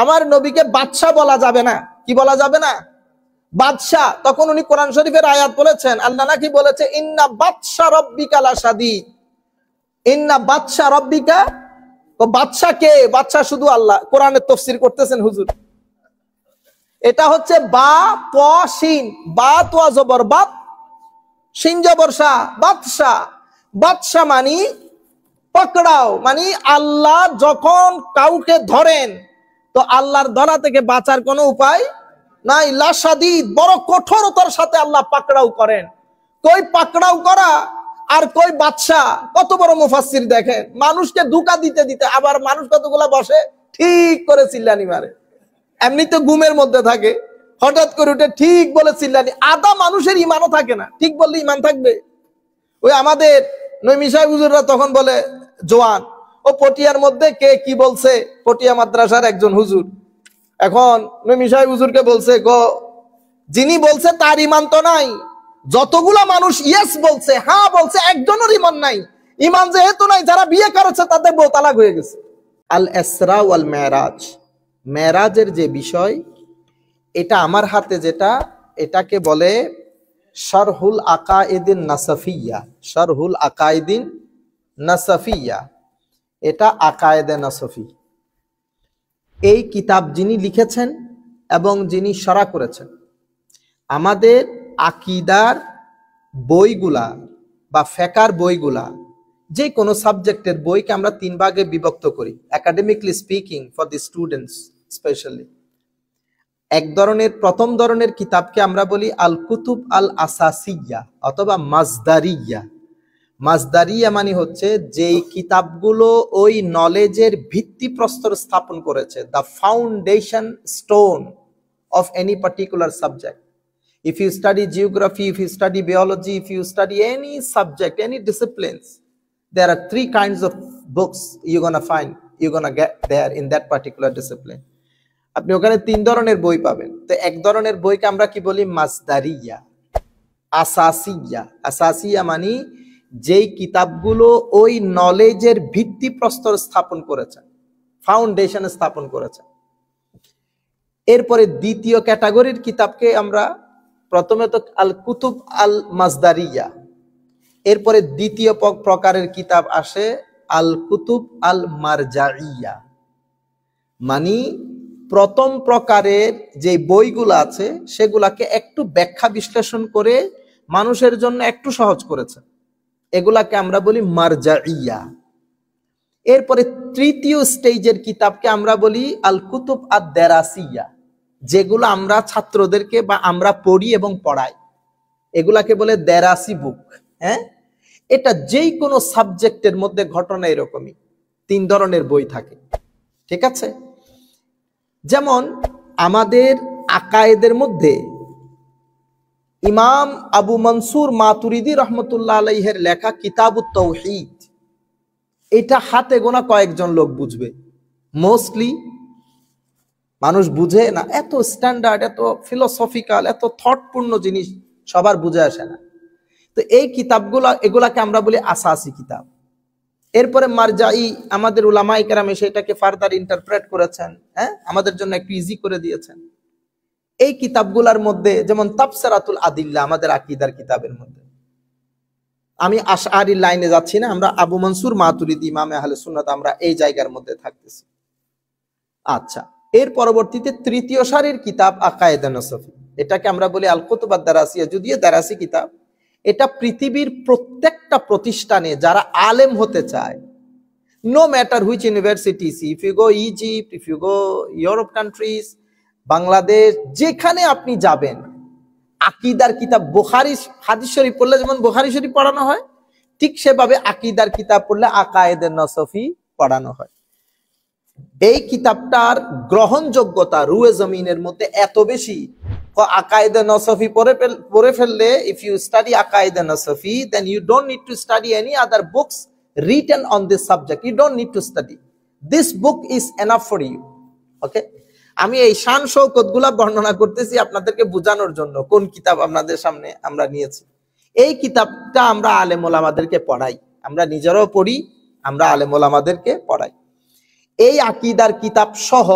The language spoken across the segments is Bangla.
আমার নবীকে বাদশা বলা যাবে না। কি বলা যাবে না? বাদশাহ। তখন উনি কোরআন শরীফের আয়াত বলেছেন, আল্লাহ নাকি বলেছে ইন্না বাদশা রব্বিকা লাশাদীদ। ইন্না বাদশা রব্বিকা, তো বাদশা কে? বাদশা শুধু আল্লাহ। কোরআনের তাফসীর করতেছেন হুজুর। এটা হচ্ছে বা প শিন, বা তোয়া জবর বাত, শিন জবর শা, বাদশা। বাদশা মানি পকড়াও, মানে আল্লাহ যখন কাউকে ধরেন তো আল্লাহর ধরা থেকে বাঁচার কোনো উপায় নাই। লাশাদীদ, বড় কঠোরতার সাথে আল্লাহ পাকড়াও করেন। কই পাকড়াও করা আর কই বাদশা, কত বড় মুফাসসির দেখেন। মানুষকে ধোঁকা দিতে দিতে আবার মানুষ কতগুলা বসে ঠিক করে চিল্লানি মারে। এমনিতে ঘুমের মধ্যে থাকে, হঠাৎ করে উঠে ঠিক বলে চিল্লানি। আদা মানুষের ইমানও থাকে না, ঠিক বললে ইমান থাকবে? ওই আমাদের নৈমি সাহেব হুজুররা তখন বলে জোয়ান, ও পটিয়ার মধ্যে কে কি বলছে, পটিয়া মাদ্রাসার একজন হুজুর এখন নৈমি সাহেব হুজুরকে বলছে, গো যিনি বলছে তার ইমান তো নাই, যতগুলা মানুষ ইয়েস বলছে, হ্যাঁ বলছে, একজনের ইমান নাই। ইমান যেহেতু নাই, যারা বিয়ে করেছে তাদের বউ তালাক হয়ে গেছে। আল ইসরা ওয়াল মেরাজ, মেরাজের যে বিষয়, এটা আমার হাতে যেটা, এটাকে বলে শারহুল আকাইদিন নাসাফিয়া। শারহুল আকাইদিন নাসাফিয়া, এটা আকায়েদে নাসফি। এই কিতাব যিনি লিখেছেন এবং যিনি শরা করেছেন, আমাদের আকিদার বইগুলা বা ফেকার বইগুলা, যে কোনো সাবজেক্টের বইকে আমরা 3 ভাগে বিভক্ত করি, academically speaking, for the students specially. এক ধরনের, প্রথম ধরনের কিতাবকে আমরা বলি আল কুতুব আল আসাসিয়া অথবা মাজদারিয়া। মাজদারিয়া মানে হচ্ছে যেই কিতাবগুলো ওই নলেজের ভিত্তিপ্রস্তর স্থাপন করেছে, the foundation stone of any particular subject. If you study geography, if you study biology, if you study any subject, any disciplines, there are 3 kinds of books you're gonna find, you're gonna get there in that particular discipline. আপনি ওখানে 3 ধরনের বই পাবেন। তো এক ধরনের বইকে আমরা কি বলি? মাজদারিয়া। আসাসিয়া, আসাসিয়া মানে যেই কিতাবগুলো ওই নলেজের ভিত্তিপ্রস্তর স্থাপন করেছে, ফাউন্ডেশন স্থাপন করেছে। এরপরে দ্বিতীয় ক্যাটাগরির কিতাবকে আমরা, প্রথমে তো আল কুতুব আল মাজদারিয়া, এরপরে দ্বিতীয় প্রকারের কিতাব আসে আল কুতুব আল মারজাইয়া। মানে প্রথম প্রকারের যে বইগুলো আছে সেগুলাকে একটু ব্যাখ্যা বিশ্লেষণ করে মানুষের জন্য একটু সহজ করেছে, এগুলাকে আমরা বলি মারজাইয়া। এরপরে তৃতীয় স্টেজের কিতাবকে আমরা বলি আল কুতুব আদ দেরাসিয়া, যেগুলো আমরা ছাত্রদেরকে বা আমরা পড়ি এবং পড়াই, এগুলাকে বলে দেরাসি বুক। হ্যাঁ, এটা যেই কোনো সাবজেক্টের মধ্যে ঘটনা এরকমই 3 ধরনের বই থাকে। ঠিক আছে? যেমন আমাদের আকায়েদের মধ্যে ইমাম আবু মনসুর মাতুরিদি রহমতুল্লাহ আলাইহির লেখা কিতাবুত তাওহীদ, এটা হাতে গোনা কয়েকজন লোক বুঝবে। মোস্টলি মানুষ বুঝে না, এত স্ট্যান্ডার্ড, এত ফিলোসফিক্যাল, এত থটপূর্ণ জিনিস সবার বুঝে আসে না। তো এই কিতাবগুলো, এগুলাকে আমরা বলি আসাসি কিতাব। এরপরে মারজাই, আমাদের উলামায়ে কেরাম সেটাকে ফার্দার ইন্টারপ্রেট করেছেন, হ্যাঁ, আমাদের জন্য একটু ইজি করে দিয়েছেন। এই কিতাবগুলোর মধ্যে যেমন তাফসিরাতুল আদিল্লাহ, আমাদের আকীদার কিতাবের মধ্যে, আমি আশআরি লাইনে যাচ্ছি না, আমরা আবু মনসুর মাতুরিদি ইমামে আহলে সুন্নাত, আমরা এই জায়গার মধ্যে থাকতেছি। আচ্ছা, এর পরবর্তীতে তৃতীয় সারির কিতাব আকায়েদে নাসফি, এটাকে আমরা বলি আল কুতুব আদ দারাসিয়া। যদিও দারাসি কিতাব, এটা পৃথিবীর প্রত্যেকটা প্রতিষ্ঠানে যারা আলেম হতে চায়, no matter which universities, if you go Egypt, if you go Europe countries, Bangladesh, যেখানে আপনি যাবেন, আকীদার কিতাব, বুখারী হাদিস শরীফ পড়লে যেমন বুখারী শরীফ পড়ানো হয়, ঠিক সেভাবে আকীদার কিতাব পড়লে আকায়েদে নাসফি পড়ানো হয়। এই কিতাবটার গ্রহণযোগ্যতা রুয়ে জমিনের মধ্যে এত বেশি, আকায়েদে নাসফি পড়ে ফেললে, ইফ ইউ স্টাডি আকায়েদে নাসফি, then you don't need to study any other books written on this subject. You don't need to study. This book is enough for you. Okay? আমি এই শান শৌকত গুলা বর্ণনা করতেছি আপনাদেরকে বোঝানোর জন্য, কোন কিতাব আপনাদের সামনে আমরা নিয়েছি। এই কিতাবটা আমরা আলেম ওলামাদেরকে পড়াই, আমরা নিজেরাও পড়ি, আমরা আলেম ওলামাদেরকে পড়াই। এই আকীদার কিতাব সহ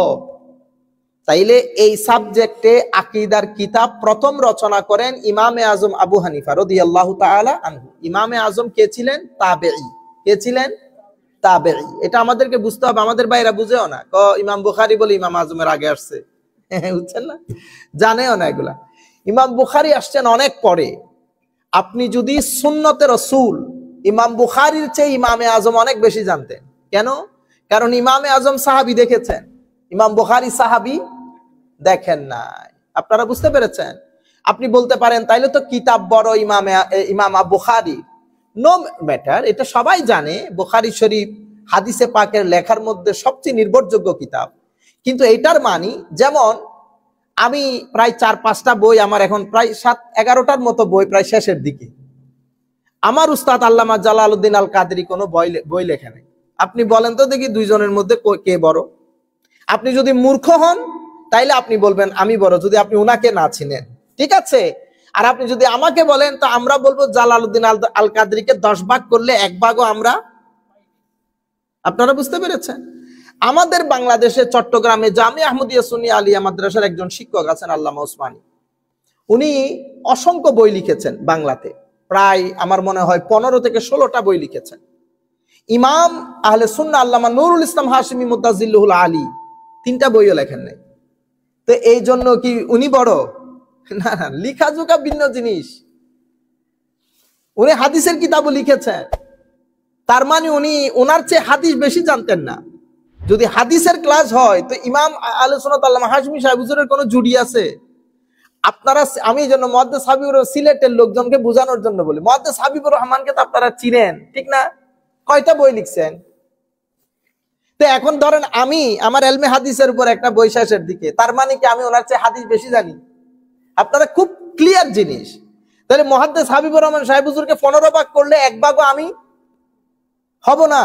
তাইলে এই সাবজেক্টে আকীদার কিতাব প্রথম রচনা করেন ইমামে আজম আবু হানিফা রাদিয়াল্লাহু তাআলা আনহু। ইমামে আজম কে ছিলেন? তাবেঈ। কে ছিলেন? তাবেঈ। এটা আমাদেরকে বুঝতে হবে, আমাদের বাইরা বুঝেও না, ইমাম বুখারী বলে ইমাম আজমের আগে আসছে, বুঝছেন না, জানেও না এগুলা। ইমাম বুখারী আসছেন অনেক পরে। আপনি যদি সুন্নতে রাসূল ইমাম বুখারীর চেয়ে ইমামে আজম অনেক বেশি জানতেন। কেন? কারণ ইমামে আজম সাহাবী দেখেছেন, ইমাম বুখারী সাহাবী দেখেন নাই। আপনারা বুঝতে পেরেছেন? আপনি বলতে পারেন তাইলে তো কিতাব বড় ইমাম বুখারী। নো ম্যাটার, এটা সবাই জানে বুখারী শরীফ হাদিসে পাকের লেখার মধ্যে সবচেয়ে নির্ভরযোগ্য কিতাব। কিন্তু এটার মানি, যেমন আমি প্রায় 4-5টা বই, আমার এখন প্রায় 7-11টার মতো বই, প্রায় শেষের দিকে। আমার উস্তাদ আল্লামা জালালউদ্দিন আল কাদরি কোনো বই লেখে নাই। আপনি বলেন তো দেখি দুইজনের মধ্যে কে বড়? আপনি যদি মূর্খ হন তাইলে আপনি বলবেন আমি বড়, যদি আপনি উনাকে না চিনেন, ঠিক আছে? আর আপনি যদি আমাকে বলেন তো আমরা বলবো জালালউদ্দিন আল কাদরিকে 10 ভাগ করলে 1 ভাগও আমরা। আপনারা বুঝতে পেরেছেন? আমাদের বাংলাদেশে চট্টগ্রামে জামিয়া আহমদিয়া সুন্নিয়া আলিয়া মাদ্রাসার একজন শিক্ষক আছেন আল্লামা ওসমানী। উনি অসংখ্য বই লিখেছেন বাংলাতে, প্রায় আমার মনে হয় 15 থেকে 16টা বই লিখেছেন। ইমাম আহলে সুন্নাহ আল্লামা নুরুল ইসলাম হাশিমি মুতাজিল্লুহুল আলী 3টা বইও লেখেন নাই। তো এই জন্য কি উনি বড়? না না, লিখাজোখা ভিন্ন জিনিস। উনি হাদিসের কিতাবও লিখেছেন, তার মানে উনি ওনার চেয়ে হাদিস বেশি জানতেন না। যদি হাদিসের ক্লাস হয় তো ইমাম আহলে সুন্নাত আল্লামা হাশিমি সাহেব হুজুরের কোনো জুড়ি আছে? আপনারা, আমি জন্য মুহাদ্দিস হাবিবুর সিলেটের লোকজনকে বোঝানোর জন্য বলি, মুহাদ্দিস হাবিবুর রহমানকে তো আপনারা চিনেন, ঠিক না? কয়টা বই লিখছেন? তো এখন ধরেন আমি আমার ইলমে হাদিসের উপর একটা বই শেষের দিকে, তার মানে কি আমি ওনার চেয়ে হাদিস বেশি জানি? আপনারা খুব ক্লিয়ার জিনিস। তাহলে মুহাদ্দিস হাবিবুর রহমান সাহেব হুজুরকে 15 ভাগ করলে 1 ভাগও আমি হব না।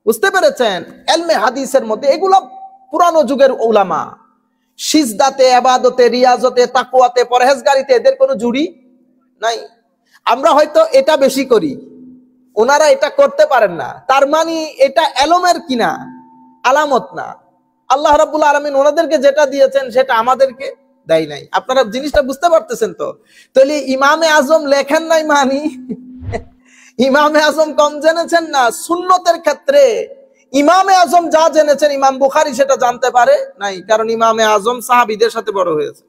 বুঝতে পেরেছেন? ইলমে হাদিসের মধ্যে এগুলো পুরানো যুগের উলামা, সিজদাতে, ইবাদতে, রিয়াজতে, তাকওয়াতে, পরহেজগারিতে এদের কোনো জুড়ি নাই। আমরা হয়তো এটা বেশি করি, ওনারা এটা করতে পারেন না, তার মানে এটা এলমের কিনা আলামত না। আল্লাহ রাব্বুল আলামিন ওনাদেরকে যেটা দিয়েছেন সেটা আমাদেরকে দেয় নাই। আপনারা জিনিসটা বুঝতে পারতেছেন তো? তাহলে ইমামে আজম লেখেন নাই মানে ইমামে আজম কম জেনেছেন না? সুন্নতের ক্ষেত্রে ইমামে আজম যা জেনেছেন ইমাম বুখারী সেটা জানতে পারে নাই, কারণ ইমামে আজম সাহাবীদের সাথে বড় হয়েছে।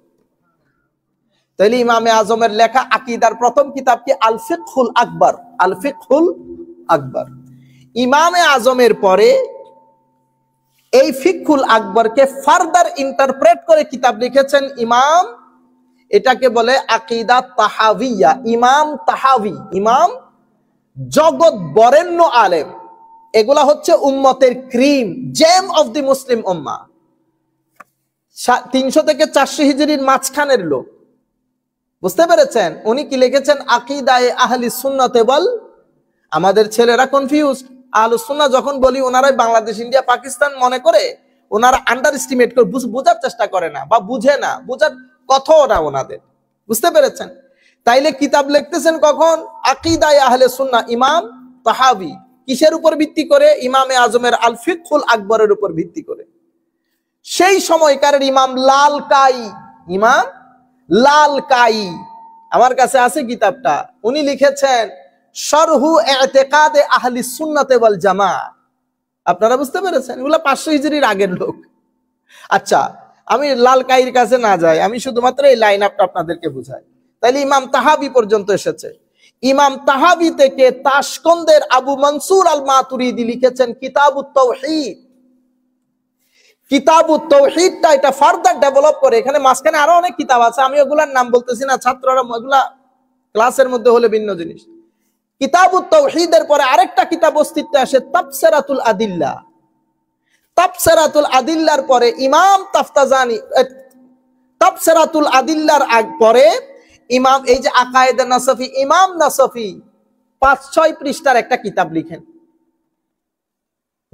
তাহলে ইমামে আজমের লেখা আকীদার প্রথম কিতাব কি? আল ফিকহুল আকবার। আল ফিকহুল আকবার। ইমামে আজমের পরে এই ফিকহুল আকবরকে ফার্দার ইন্টারপ্রেট করে কিতাব লিখেছেন ইমাম, এটাকে বলে আকীদা তাহাউইয়া। ইমাম তাহাউই, ইমাম জগৎ বরেণ্য আলেম। এগুলা হচ্ছে উম্মতের ক্রিম, জেম অফ দি মুসলিম উম্মাহ। 300 থেকে 400 হিজরির মাঝখানের লোক। বুঝতে পেরেছেন? উনি কি লিখেছেন? আকীদায়ে আহলি সুন্নাতে ওয়াল। আমাদের ছেলেরা কনফিউজড। আহলুস সুন্নাহ যখন বলি ওনারাই বাংলাদেশ, ইন্ডিয়া, পাকিস্তান মনে করে, ওনারা আন্ডার এস্টিমেট করে, বোঝার চেষ্টা করে না বা বুঝে না, বোঝার কথাও না ওনাদের। বুঝতে পেরেছেন? তাইলে কিতাব লিখতেছেন কখন? আকীদায়ে আহলে সুন্নাহ, ইমাম তাহাউই। কিসের উপর ভিত্তি করে? ইমামে আজমের আল ফিকহুল আকবরের উপর ভিত্তি করে। সেই সময়কার ইমাম লালকাই, ইমাম লালকাই, আমার কাছে আছে কিতাবটা, উনি লিখেছেন শরহু ইতিকাদে আহলি সুন্নাতে ওয়াল জামাআহ। আপনারা বুঝতে পেরেছেন? এগুলো 500 হিজরির আগের লোক। আচ্ছা, আমি লালকাইয়ের কাছে না যাই, আমি শুধুমাত্র এই লাইন আপটা আপনাদেরকে বুঝাই। তাইলে ইমাম তাহাবি পর্যন্ত এসেছে। ইমাম তাহাবি থেকে তাশকন্দের আবু মনসুর আল মাতুরিদি লিখেছেন কিতাবুত তাওহীদ। কিতাবুত তাওহীদটা এটা ফার্দার ডেভেলপ করে, এখানে মাঝখানে আরো অনেক কিতাব আছে, আমি ওগুলার নাম বলতেছি না, ছাত্ররা ওগুলা ক্লাসের মধ্যে হলে ভিন্ন জিনিস। কিতাবুত তাওহীদের পরে আরেকটা কিতাব অস্তিত্বে আসে, তাফসিরাতুল আদিল্লাহ। তাফসিরাতুল আদিল্লার পরে ইমাম তাফতাজানি, তাফসিরাতুল আদিল্লার পরে ইমাম, এই যে আকায়েদে নাসফি, ইমাম নাসফি 5-6 পৃষ্ঠার একটা কিতাব লিখেন।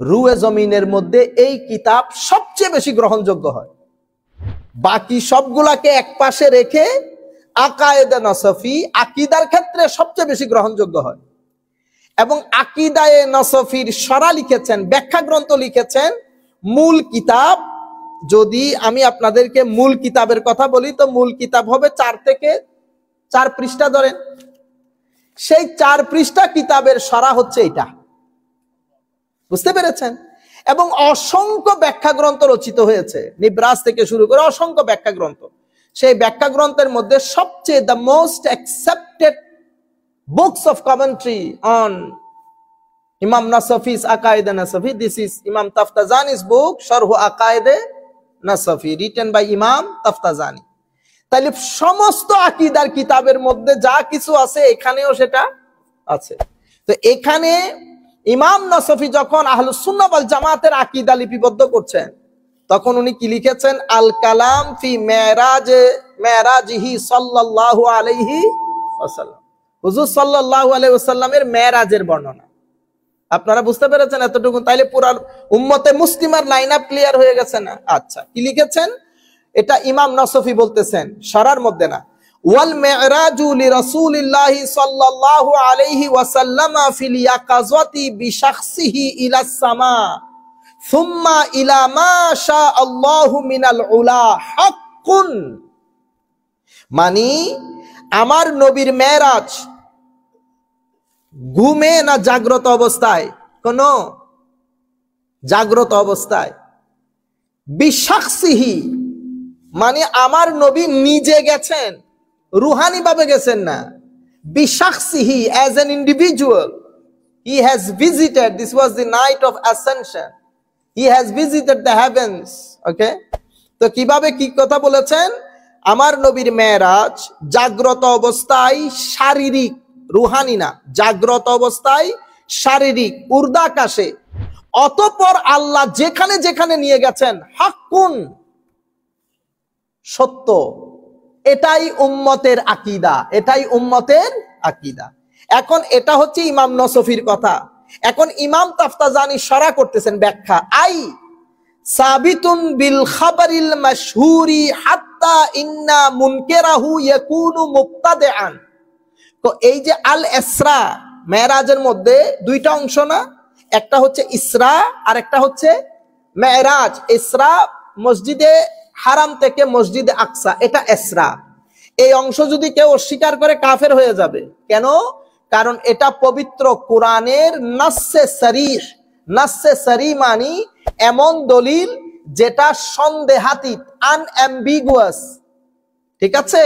রুয়ে জমিনের মধ্যে এই কিতাব সবচেয়ে বেশি গ্রহণযোগ্য হয়। বাকি সবগুলাকে এক পাশে রেখে আকায়েদে নাসফি আকীদার ক্ষেত্রে সবচেয়ে বেশি গ্রহণযোগ্য হয়। এবং আকীদায়ে নাসফির শরা লিখেছেন, ব্যাখ্যা গ্রন্থ লিখেছেন মূল কিতাব যদি আমি আপনাদেরকে মূল কিতাবের কথা বলি তো মূল কিতাব হবে 4 থেকে 4 পৃষ্ঠা ধরেন, সেই 4 পৃষ্ঠা কিতাবের সরা হচ্ছে এটা, বুঝতে পেরেছেন? এবং অসংখ্য ব্যাখ্যা গ্রন্থ রচিত হয়েছে, নিব্রাস থেকে শুরু করে অসংখ্য ব্যাখ্যা গ্রন্থ। সেই ব্যাখ্যা গ্রন্থের মধ্যে সবচেয়ে the most accepted books of commentary on ইমাম নাসফিস আকায়েদে নাসফি, দিস ইজ ইমাম তাফতাজানি's book শারহ আকায়েদে নাসফি, রিটেন বাই ইমাম তাফতাজানি। তাহলে সমস্ত আকীদার কিতাবের মধ্যে যা কিছু আছে এখানেও সেটা আছে। তো এখানে ইমাম নাসফি যখন আহলুস সুন্নাহ ওয়াল জামাতের আকীদা লিপিবদ্ধ করছেন তখন উনি কি লিখেছেন? আল কালাম ফি মেরাজিহি সাল্লাল্লাহু আলাইহি ওয়াসাল্লাম, হুজুর সাল্লাল্লাহু আলাইহি ওয়াসাল্লামের মেরাজের বর্ণনা। আপনারা বুঝতে পেরেছেন এতটুকু? তাইলে পুরো উম্মতে মুসলিমার লাইন আপ ক্লিয়ার হয়ে গেছে না? আচ্ছা, কি লিখেছেন? এটা ইমাম নাসফি বলতেছেন, শরার মধ্যে না। ওয়াল মিরাজু লিরাসূলিল্লাহি সাল্লাল্লাহু আলাইহি ওয়াসাল্লাম ফিল ইয়াকাযাতি বিশাখসিহি ইলাস সামা সুম্মা ইলা মা শা আল্লাহু মিনাল উলা হাক্কুন। মানে আমার নবীর মেরাজ ঘুমে না জাগ্রত অবস্থায়? কোন জাগ্রত অবস্থায়। বিশাখসিহি মানে আমার নবী নিজে গেছেন, রুহানি ভাবে গেছেন না। বিশাখসিহি as an individual he has visited, this was the night of ascension, he has visited the heavens, okay? তো কিভাবে কি কথা বলেছেন? আমার নবীর মেরাজ জাগ্রত অবস্থায় শারীরিক, রুহানি না, জাগ্রত অবস্থায় শারীরিক উর্দাকাশে, অতঃপর আল্লাহ যেখানে যেখানে নিয়ে গেছেন হাক্কুন, সত্য। এটাই উম্মতের আকীদা, এটাই উম্মতের আকীদা। এখন এটা হচ্ছে ইমাম নাসফির কথা। এখন ইমাম তাফতাজানি শরা করতেছেন ব্যাখ্যা, আই সাবিতুন বিল খাবারিল মাশহুরি হাত্তা ইন্না মুনকিরাহু ইয়াকুনু মুবতাদিআন। তো এই যে আল ইসরা, মেরাজের মধ্যে দুইটা অংশ না, একটা হচ্ছে ইসরা আর একটা হচ্ছে মেরাজ। ইসরা মসজিদে হারাম থেকে মসজিদে আকসা, এটা ইসরা। এই অংশ যদি কেউ অস্বীকার করে কাফের হয়ে যাবে। কেন? কারণ এটা পবিত্র কোরআনের নাসসে সরিহ। নাসসে সরিহ মানে এমন দলিল যেটা সন্দেহাতীত, আনঅ্যাম্বিগুয়াস, ঠিক আছে,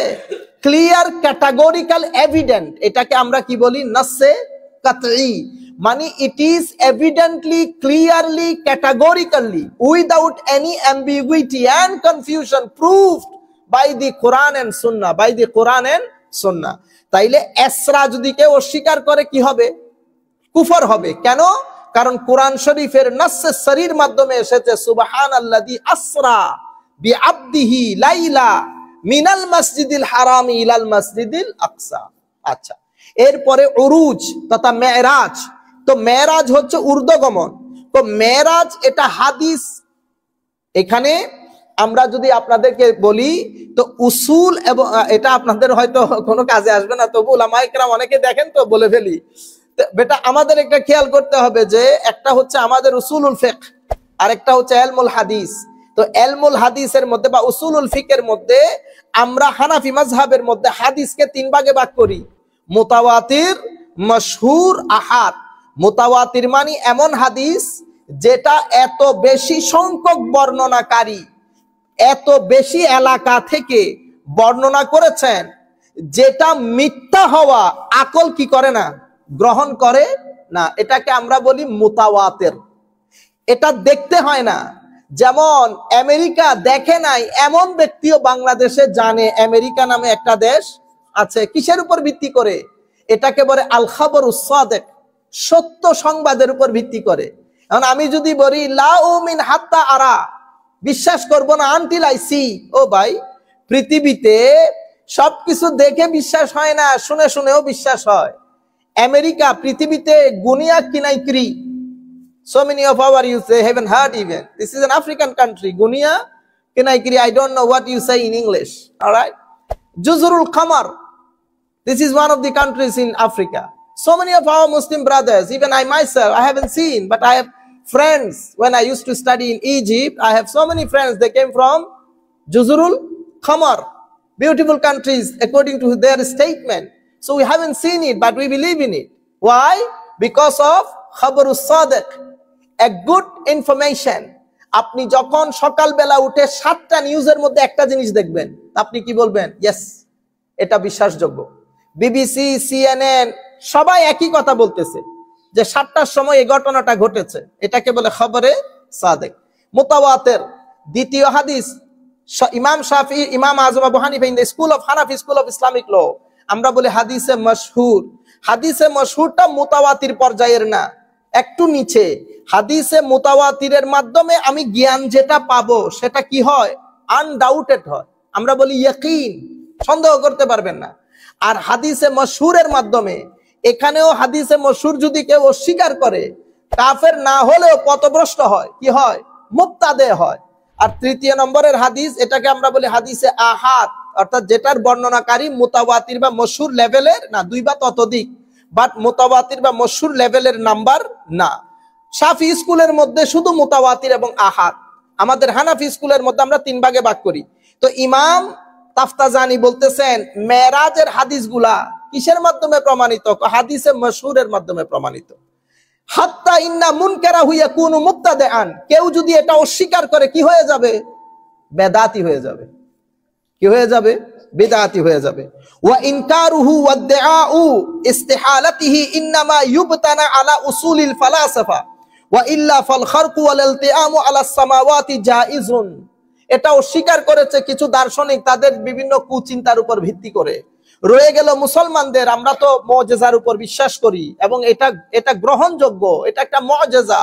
ক্লিয়ার ক্যাটাগরিক্যাল এভিডেন্ট। এটাকে আমরা কি বলি? নাসসে কাতঈ। মানে it is evidently, clearly, categorically, without any ambiguity and confusion, proved by the Quran and Sunnah, by the Quran and Sunnah. তাইলে ইসরা যদি কেউ অস্বীকার করে কি হবে? কুফর হবে। কেন? কারণ কোরআন শরীফের নাসসে সরির মাধ্যমে এসেছে সুবহানাল্লাযী আসরা বিআবদিহি লাইলা মিনাল মসজিদিল হারাম ইলাল মসজিদিল আকসা। আচ্ছা, এরপরে উরুজ তথা মেরাজ। তো মেরাজ হচ্ছে ঊর্ধ্বগমন। তো মেরাজ এটা হাদিস। এখানে আমরা যদি আপনাদেরকে বলি তো উসুল, এবং এটা আপনাদের হয়তো কোনো কাজে আসবে না, তবু উলামায়ে কেরাম অনেকে দেখেন তো বলে ফেলি। বেটা আমাদের একটা খেয়াল করতে হবে যে একটা হচ্ছে আমাদের উসুলুল ফিকহ আর একটা হচ্ছে ইলমুল হাদিস। তো ইলমুল হাদিসের মধ্যে বা উসুলুল ফিকহের মধ্যে আমরা হানাফি মাযহাবের মধ্যে হাদিসকে 3 ভাগে ভাগ করি: মুতাওয়াতির, মাশহুর, আহাদ। মুতাওয়াতির মানে এমন হাদিস যেটা এত বেশি সংখ্যক বর্ণনাকারী, এত বেশি এলাকা থেকে বর্ণনা করেছেন যেটা মিথ্যা হওয়া আকল কি করে না, গ্রহণ করে না। এটাকে আমরা বলি মুতাওয়াতির। এটা দেখতে হয় না। যেমন আমেরিকা দেখে নাই এমন ব্যক্তিও বাংলাদেশে জানে আমেরিকা নামে একটা দেশ আছে। কিসের উপর ভিত্তি করে? এটাকে বলে আল খাবরুস সাদিক, সত্য সংবাদের উপর ভিত্তি করে। এখন আমি যদি বলি লা উমিন হাত্তা আরা, বিশ্বাস করব না আনটিল আই সি। ও ভাই, পৃথিবীতে সবকিছু দেখে বিশ্বাস হয় না, শুনে শুনেও বিশ্বাস হয়। আমেরিকা পৃথিবীতে গুনিয়া কিনাইক্রি, so many of our youth they haven't heard even. This is an African country. Gunia Kinaikri, I don't know what you say in English. All right. Juzurul Qamar. This is one of the countries in Africa. So many of our Muslim brothers, even I myself, I haven't seen, but I have friends when I used to study in Egypt. I have so many friends. They came from Juzurul Qamar, beautiful countries according to their statement. So we haven't seen it, but we believe in it. Why? Because of Khabarus Sadiq, a good information. আপনি যখন সকালবেলা উঠে 7টা নিউজের মধ্যে একটা জিনিস দেখবেন, আপনি কি বলবেন? ইয়েস, এটা বিশ্বাসযোগ্য। বিবিসি, সিএনএন সবাই একই কথা বলতেছে যে 7টার সময় এই ঘটনাটা ঘটেছে। এটাকে বলে খবরে সাদিক। মুতাওয়াতির, দ্বিতীয় হাদিস, ইমাম শাফি, ইমাম Azam Abu Hanifa in the school of Hanafi, school of Islamic law, আমরা বলি হাদিসে মাশহুর। হাদিসে মাশহুরটা মুতাওয়াতির পর্যায়ের না, একটু নিচে। হাদিসে মুতাওয়াতিরের মাধ্যমে আমি জ্ঞান যেটা পাবো সেটা কি হয়? আনডাউটেড হয়। আমরা বলি ইয়াকিন, সন্দেহ করতে পারবেন না। আর হাদিসে মাশহুরের মাধ্যমে, এখানেও হাদিসে মাশহুর যদি কেউ অস্বীকার করে, কাফের না হলেও পথভ্রষ্ট হয়, কি হয়? মুবতাদে হয়। আর তৃতীয় নম্বরের হাদিস, এটাকে আমরা বলি হাদিসে আহাদ, অর্থাৎ যেটার বর্ণনাকারী মুতাওয়াতির বা মাশহুর লেভেলের না, 2 বা ততোধিক, বাট মুতাওয়াতির বা মাশহুর লেভেলের নাম্বার না। শাফি স্কুলের মধ্যে শুধু মুতাওয়াতির এবং আহাদ। আমাদের হানাফি স্কুলের মধ্যে আমরা 3 ভাগে ভাগ করি। তো ইমাম তাফতাজানি বলতেছেন মেরাজের হাদিসগুলা কিসের মাধ্যমে প্রমাণিত? হাদিসে মাশহুরের মাধ্যমে প্রমাণিত। হাত্তা ইন্না মুনকারাহু ইয়াকুনু মুবতাদিআন, কেউ যদি এটা অস্বীকার করে কি হয়ে যাবে? বেদাতি হয়ে যাবে। কি হয়ে যাবে? বিদআতি হয়ে যাবে। ওয়া ইনকারুহু ওয়াদআউ ইস্তিহালাতিহি ইনমা ইউবতানা আলা উসুলিল ফালাসাফা ওয়া ইল্লা ফাল খারকু ওয়াল ইলতিআমু আলা সামাওয়াতি জায়েজুন। এটা অস্বীকার করেছে কিছু দার্শনিক তাদের বিভিন্ন কুচিন্তার উপর ভিত্তি করে। রয়ে গেল মুসলমানদের, আমরা তো মুজিজার উপর বিশ্বাস করি এবং এটা গ্রহণযোগ্য, এটা একটা মুজিজা।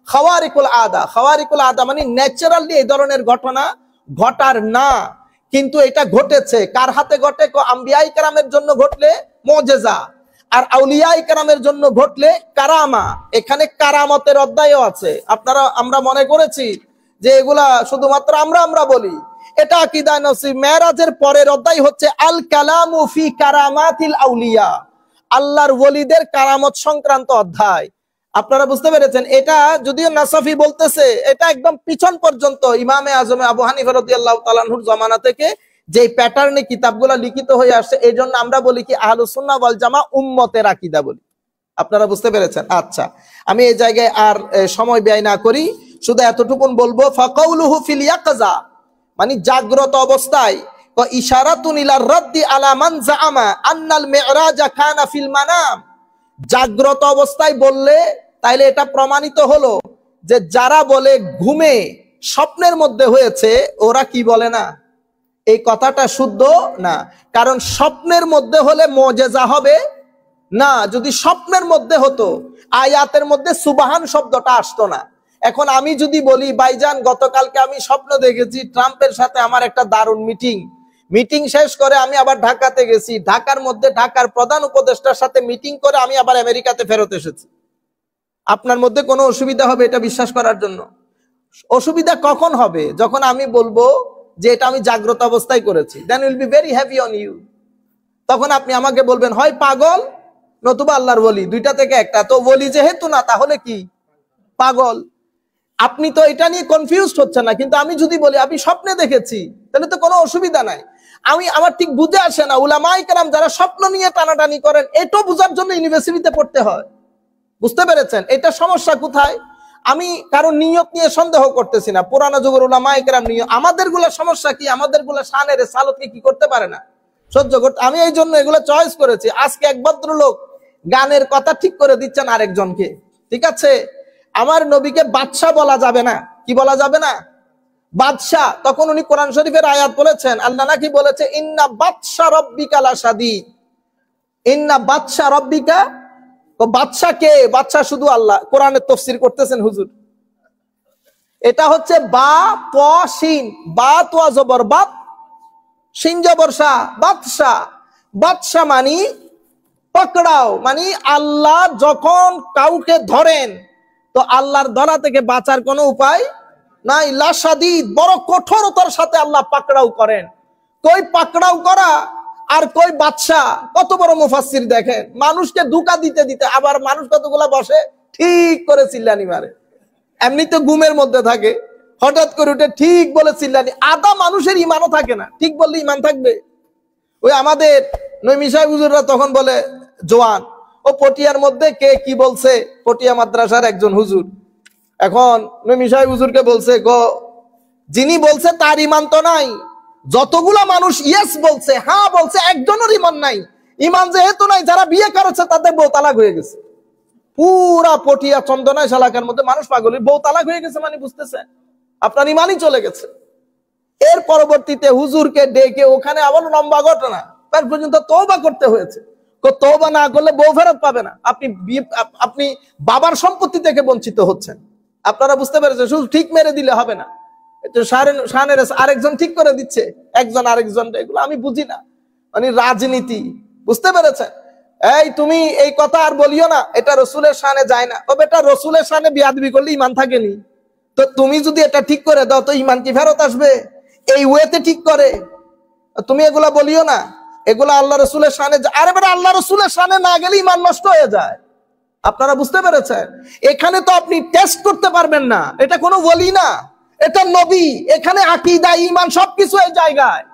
খাওয়ারিকুল আদা, খাওয়ারিকুল আদা মানে ন্যাচারালি এই ধরনের ঘটনা ঘটার না, কিন্তু এটা ঘটেছে। কার হাতে ঘটে? আম্বিয়ায়ে কেরামের জন্য ঘটলে মুজিজা, আর আউলিয়ায়ে কেরামের জন্য ঘটলে কারামা। এখানে কারামতের অধ্যায়ও আছে। আমরা মনে করেছি যে এগুলা শুধুমাত্র আমরা বলি, এটা আকীদা নসিব। মেরাজের পরের অধ্যায় হচ্ছে আল কালামু ফি কারামাতিল আউলিয়া, আল্লাহর ওলিদের কারামত সংক্রান্ত অধ্যায়। আপনারা বুঝতে পেরেছেন? এটা যদিও নাসাফি বলতেছে, এটা একদম পিছন পর্যন্ত ইমামে আজম আবু হানিফা রাদিয়াল্লাহু তাআলা আনহুর জামানা থেকে যে প্যাটার্নে কিতাবগুলো লিখিত হয়ে আসছে, এই জন্য আমরা বলি কি আহলুস সুন্নাহ ওয়াল জামা উম্মতের আকীদা বলি। আপনারা বুঝতে পেরেছেন? আচ্ছা, আমি এই জায়গায় আর সময় ব্যয় না করি, শুধু এতটুকুন বলবো, ফাকাউলুহু ফিল ইয়াকজা মানে জাগ্রত অবস্থায়, ইশারাতুন ইলা রাদ্দি আলা মান জাআমা আন্নাল মি'রাজা কানা ফিল মানাম। জাগ্রত অবস্থায় বললে তাইলে এটা প্রমাণিত হলো যে যারা বলে ঘুমে স্বপ্নের মধ্যে হয়েছে, ওরা কি বলে না, এই কথাটা শুদ্ধ না। কারণ স্বপ্নের মধ্যে হলে মুজিজা হবে না। যদি স্বপ্নের মধ্যে হতো, আয়াতের মধ্যে সুবহান শব্দটা আসতো না। এখন আমি যদি বলি ভাইজান গতকালকে আমি স্বপ্ন দেখেছি ট্রাম্পের সাথে আমার একটা দারুণ মিটিং শেষ করে আমি আবার ঢাকাতে গেছি, ঢাকার মধ্যে ঢাকার প্রধান উপদেষ্টার সাথে মিটিং করে আমি আবার আমেরিকাতে ফেরত এসেছি। আপনার মধ্যে কোনো অসুবিধা হবে এটা বিশ্বাস করার জন্য? অসুবিধা কখন হবে? যখন আমি বলবো যে এটা আমি জাগ্রত অবস্থায় করেছি, then will be very happy on you. তখন আপনি আমাকে বলবেন হয় পাগল নতুবা আল্লাহর ওলি, দুইটা থেকে একটা। তো ওলি যেহেতু না, তাহলে কি পাগল? আপনি তো এটা নিয়ে কনফিউজড হচ্ছেন না, কিন্তু আমি যদি বলি আমি স্বপ্নে দেখেছি, তাহলে তো কোনো অসুবিধা নাই। আমার ঠিক বুঝে আসে না, উলামায়ে কেরাম যারা স্বপ্ন নিয়ে টানাটানি করেন, এটা বোঝার জন্য ইউনিভার্সিটিতে পড়তে হয়। বুঝতে পেরেছেন এটা সমস্যা কোথায়? আমি কারণ নিয়ত নিয়ে সন্দেহ করতেছি না, পুরানো যুগের উলামায়ে কেরাম নিয়ত। আমাদের গুলা সমস্যা কি? আমাদের গুলা শানের সালতকে কি করতে পারে না, সহ্য করতে। আমি এই জন্য এগুলো চয়েস করেছি। আজকে এক ভদ্রলোক গানের কথা ঠিক করে দিচ্ছেন আরেকজনকে, ঠিক আছে? আমার নবীকে বাদশা বলা যাবে না। কি বলা যাবে না? বাদশা। তখন উনি কোরআন শরীফের আয়াত বলেছেন, আল্লাহ নাকি বলেছে ইন্না বাদশা রব্বিকা লাশাদীদ। ইন্না বাদশা রব্বিকা, তো বাদশা কে? বাদশা শুধু আল্লাহ। কোরআনের তাফসীর করতেছেন হুজুর। এটা হচ্ছে বা প শিন, বা তোয়া জবর বাত, শিন জবর শা, বাদশা। বাদশা মানি পকড়াও, মানে আল্লাহ যখন কাউকে ধরেন তো আল্লাহর ধরা থেকে বাঁচার কোনো উপায় নাই। লাশাদীদ, বড় কঠোরতার সাথে আল্লাহ পাকড়াও করেন। কই পাকড়াও করা আর কই বাদশা, কত বড় মুফাসসির দেখেন। মানুষকে ধোঁকা দিতে দিতে আবার মানুষ কতগুলা বসে ঠিক করে চিল্লানি মারে। এমনিতে ঘুমের মধ্যে থাকে, হঠাৎ করে উঠে ঠিক বলে চিল্লানি। আধা মানুষের ইমানও থাকে না, ঠিক বললে ইমান থাকবে? ওই আমাদের নৈমি সাহেব হুজুররা তখন বলে জোয়ান, ও পটিয়ার মধ্যে কে কি বলছে, পটিয়া মাদ্রাসার একজন হুজুর এখন নৈমি সাহেব হুজুরকে বলছে, গো যিনি বলছে তার ইমান তো নাই, যতগুলা মানুষ ইয়েস বলছে, হ্যাঁ বলছে, একজনের ইমান নাই। ইমান যেহেতু নাই, যারা বিয়ে করেছে তাদের বউ তালাক হয়ে গেছে। পুরা পটিয়া চন্দনায় এলাকার মধ্যে মানুষ পাগলের বউ তালাক হয়ে গেছে, মানে বুঝতেছেন আপনার ইমানই চলে গেছে। এর পরবর্তীতে হুজুরকে ডেকে ওখানে আবার লম্বা ঘটনা, তার পর্যন্ত তওবা করতে হয়েছে। তওবা না করলে বউ ফেরত পাবে না, আপনি বাবার সম্পত্তি থেকে বঞ্চিত হচ্ছেন। আপনারা বুঝতে পেরেছেন? শুধু ঠিক মেরে দিলে হবে না, আরেকজন ঠিক করে দিচ্ছে, একজন আরেকজন, এগুলো আমি বুঝি না, মানে রাজনীতি। বুঝতে পেরেছেন? এই তুমি এই কথা আর বলিও না, এটা রসুলের শানে যায় না। ও বেটা, রসুলের শানে বিয়াদবি করলে ইমান থাকেনি? তো তুমি যদি এটা ঠিক করে দাও তো ইমান কি ফেরত আসবে? এই ওয়েতে ঠিক করে তুমি এগুলা বলিও না, এগুলা আল্লাহ রসুলের শানে। আরে বেটা, আল্লাহ রসুলের শানে না গেলে ইমান নষ্ট হয়ে যায়। আপনারা বুঝতে পেরেছেন? এখানে তো আপনি টেস্ট করতে পারবেন না, এটা কোনো ওলি না, এটা নবী। এখানে আকীদা, ঈমান সবকিছু এই জায়গায়।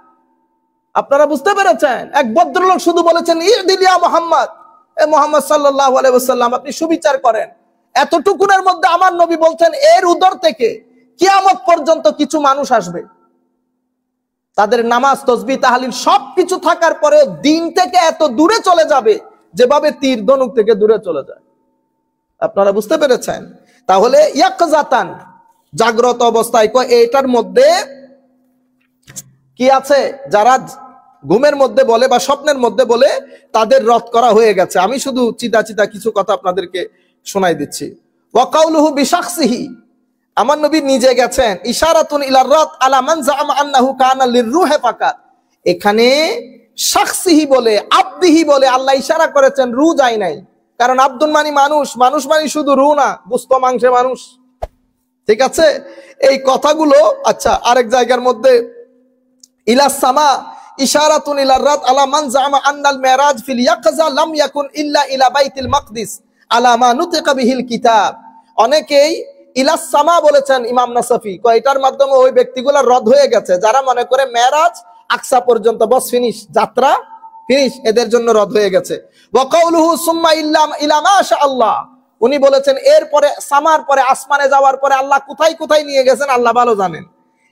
আপনারা বুঝতে পেরেছেন? এক ভদ্রলোক শুধু বলেছেন, ইদিলিয়া মুহাম্মদ, এ মুহাম্মদ সাল্লাল্লাহু আলাইহি ওয়াসাল্লাম, আপনি সুবিচার করেন। এতটুকুনের মধ্যে আমার নবী বলছেন, এর উদর থেকে কিয়ামত পর্যন্ত কিছু মানুষ আসবে, তাদের নামাজ, তাসবিহ, তাহলিল সবকিছু থাকার পরে দিন থেকে এত দূরে চলে যাবে যেভাবে তীর ধনুক থেকে দূরে চলে যায়। আপনারা বুঝতে পেরেছেন? তাহলে ইয়াকজাতান, জাগ্রত অবস্থায়, এটার মধ্যে কি আছে? যারা ঘুমের মধ্যে বলে বা স্বপ্নের মধ্যে বলে তাদের রদ করা হয়ে গেছে। আমি শুধু চিতা চিতা কিছু কথা আপনাদেরকে শোনাই দিচ্ছি। ওয়াকাউলুহু বিশাখসিহি, আমার নবী নিজে গেছেন। ইশারাতুন ইলার রাদ আলা মান জাআমা আন্নাহু কানা লিররুহি ফাকাত। এখানে শাখসিহি বলে, আব্দিহি বলে আল্লাহ ইশারা করেছেন, রু যায় নাই। কারণ আব্দুন মানে মানুষ, মানুষ মানে শুধু রু না, গোশত মাংসে মানুষ। ঠিক আছে? এই কথাগুলো আচ্ছা আরেক জায়গার মধ্যে ইলাস সামা ইশারাতুন ইলার রাদ আলা মান জাআমা আন্নাল মিরাজ ফিল ইয়াকযা লাম ইয়াকুন ইল্লা ইলা বাইতিল মাকদিস আলা মা নুতিকা বিহিল কিতাব। অনেকেই ইলাস সামা বলেছেন ইমাম নাসাফি, এটার মাধ্যমে ওই ব্যক্তিগুলো রদ হয়ে গেছে যারা মনে করে মেরাজ আকসা পর্যন্ত বস ফিনিশ, যাত্রা ফিনিশ, এদের জন্য রদ হয়ে গেছে। ওয়া কাউলুহু সুম্মা ইলা মা শা আল্লাহ, উনি বলেছেন এরপরে সামার পরে আসমানে যাওয়ার পরে আল্লাহ কোথায় কোথায় নিয়ে গেছেন আল্লাহ ভালো জানেন।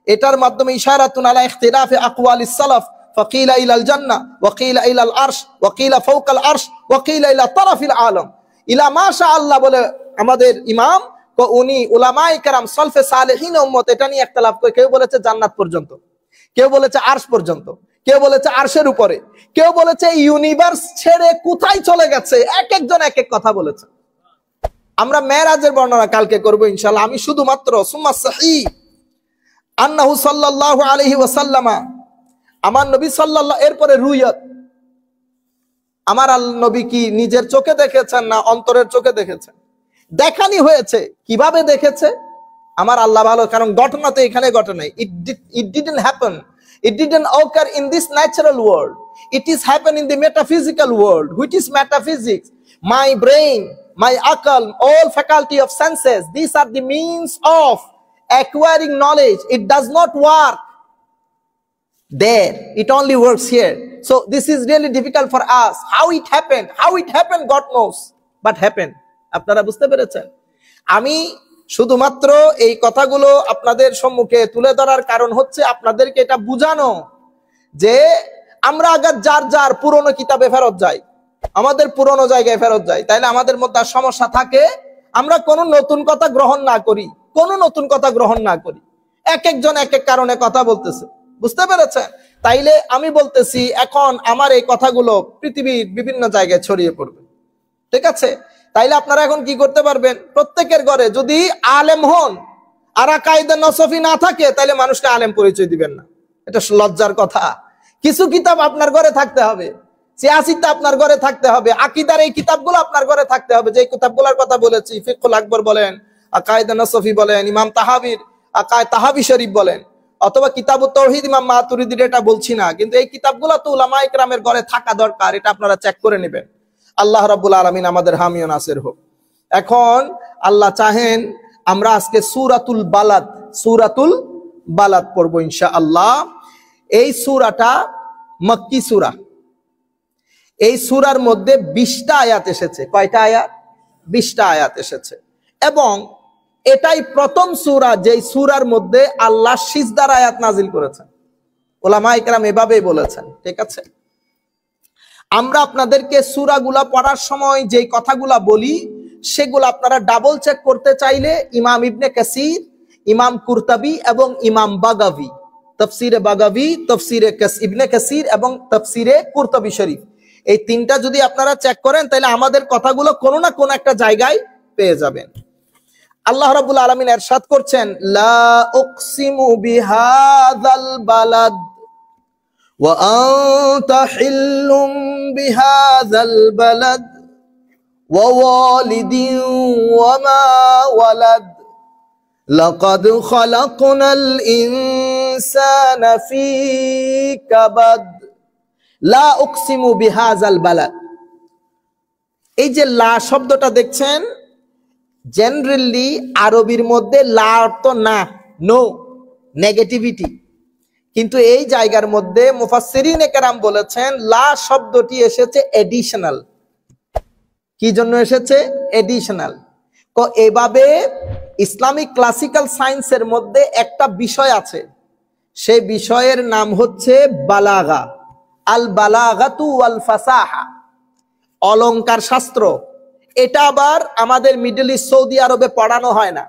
এটার মাধ্যমে ইশারাতুন আলা ইখতিলাফি আকওয়ালিস সালাফ, ফাকিলা ইলাল জান্নাহ ওয়া কিলা ইলাল আরশ ওয়া কিলা ফাওকাল আরশ ওয়া কিলা ইলা তারাফিল আলম। ইলা মা শা আল্লাহ বলে আমাদের ইমাম, উনি উলামায়ে কেরাম সালফে সালেহিন উম্মত এটা নিয়ে ইখতিলাফ করে, কেউ বলেছে জান্নাত পর্যন্ত, কেউ বলেছে আরশ পর্যন্ত, কেউ বলেছে আরশের উপরে, কেউ বলেছে ইউনিভার্স ছেড়ে কোথায় চলে গেছে, এক একজন এক এক কথা বলেছে। আমরা মেরাজের বর্ণনা কালকে করব ইনশাআল্লাহ। আমি শুধুমাত্র সুম্মা সহিহ আন্নাহু সাল্লাল্লাহু আলাইহি ওয়াসাল্লামা, আমার নবী সাল্লাল্লাহু, এরপরে রুয়াত, আমার নবী কি নিজের চোখে দেখেছেন না অন্তরের চোখে দেখেছেন? দেখানি হয়েছে। কিভাবে দেখেছে? আমার আল্লাহ ভালো, কারণ ঘটনা তো এখানে ঘটে নাই। It didn't happen. It didn't occur in this natural world. It is happen in the metaphysical world, which is metaphysics. My brain, my akal, all faculty of senses, these are the means of acquiring knowledge. It does not work there, it only works here. So this is really difficult for us. How it happened, God knows, but happened. আপনারা বুঝতে পেরেছেন? আমি শুধুমাত্র এই কথাগুলো আপনাদের সম্মুখে তুলে ধরার কারণ হচ্ছে আপনাদেরকে এটা বুঝানো যে আমরা আগে যার যার পুরনো কিতাবে ফেরত যাই, আমাদের পুরনো জায়গায় ফেরত যাই, তাইলে আমাদের মধ্যে সমস্যা থাকে। আমরা কোনো নতুন কথা গ্রহণ না করি, কোনো নতুন কথা গ্রহণ না করি, এক একজন এক এক কারণে কথা বলতেছে। বুঝতে পেরেছেন? তাইলে আমি বলতেছি এখন আমার এই কথাগুলো পৃথিবীর বিভিন্ন জায়গায় ছড়িয়ে পড়বে। ঠিক আছে? তাইলে আপনারা এখন কি করতে পারবেন? প্রত্যেকের ঘরে যদি আলেম হন আর আকাইদা নসফি না থাকে তাহলে মানুষকে আলেম পরিচয় দিবেন না, এটা লজ্জার কথা। কিছু কিতাব আপনার ঘরে থাকতে হবে, সিয়াসিতা আপনার ঘরে থাকতে হবে, আকীদার এই কিতাবগুলো আপনার ঘরে থাকতে হবে। যে কিতাবগুলোর কথা বলেছি, ফিকহুল আকবর বলেন, আকাইদা নসফি বলেন, ইমাম তাহাবির তাহাবি শরীফ বলেন, অথবা কিতাবুত তাওহীদ ইমাম মাতুরিদির, এটা বলছি না, কিন্তু এই কিতাবগুলো তো উলামায়ে কেরামের ঘরে থাকা দরকার। এটা আপনারা চেক করে নেবেন। আল্লাহ রাব্বুল আলামিন আমাদের হামি ও নাসির হোক। এখন আল্লাহ চাহেন আমরা আজকে সূরাতুল বালাদ পড়বো ইনশাআল্লাহ। এই সূরাটা মক্কি সূরা। এই সূরার মধ্যে 20টা আয়াত এসেছে। কয়টা আয়াত? 20টা আয়াত এসেছে। এবং এটাই প্রথম সূরা যেই সূরার মধ্যে আল্লাহ সিজদার আয়াত নাজিল করেছেন। উলামায়ে কেরাম এভাবেই বলেছেন, ঠিক আছে? আমরা আপনাদেরকে সূরাগুলা পড়ার সময় যেই কথাগুলা বলি সেগুলো আপনারা ডাবল চেক করতে চাইলে ইমাম ইবনে কাসির, ইমাম কুরতুবী এবং ইমাম বাগাভী, তাফসিরে বাগাভী, তাফসিরে ইবনে কাসির এবং তাফসিরে কুরতুবী শরীফ, এই তিনটা যদি আপনারা চেক করেন তাহলে আমাদের কথাগুলো কোনো না কোনো একটা জায়গায় পেয়ে যাবেন। আল্লাহ রাব্বুল আলামিন ইরশাদ করছেন, লা উকসিমু বিহাযাল বালাদ ওয়া আনতা হিল্লুম বিহাযাল বালাদ ওয়া ওয়ালিদিন ওয়া মা ওয়ালাদ লাকাদ খালাকনাল ইনসানা ফী কাবাদ। লা উকসিমু বিহাযাল বালাদ, এই যে লা শব্দটা দেখছেন, জেনারেলি আরবির মধ্যে লা অর্থ না, নো, নেগেটিভিটি। কিন্তু এই জায়গার মধ্যে মুফাসসিরিনে কেরাম বলেছেন লা শব্দটি এসেছে এডিশনাল। কি জন্য এসেছে? এডিশনাল। তো এভাবে ইসলামিক ক্লাসিক্যাল সায়েন্সের মধ্যে একটা বিষয় আছে, সেই বিষয়ের নাম হচ্ছে বালাগা, আল বালাগাতু ওয়াল ফাসাহা, অলংকার শাস্ত্র। এটা আবার আমাদের মিডল ইস্ট সৌদি আরবে পড়ানো হয় না,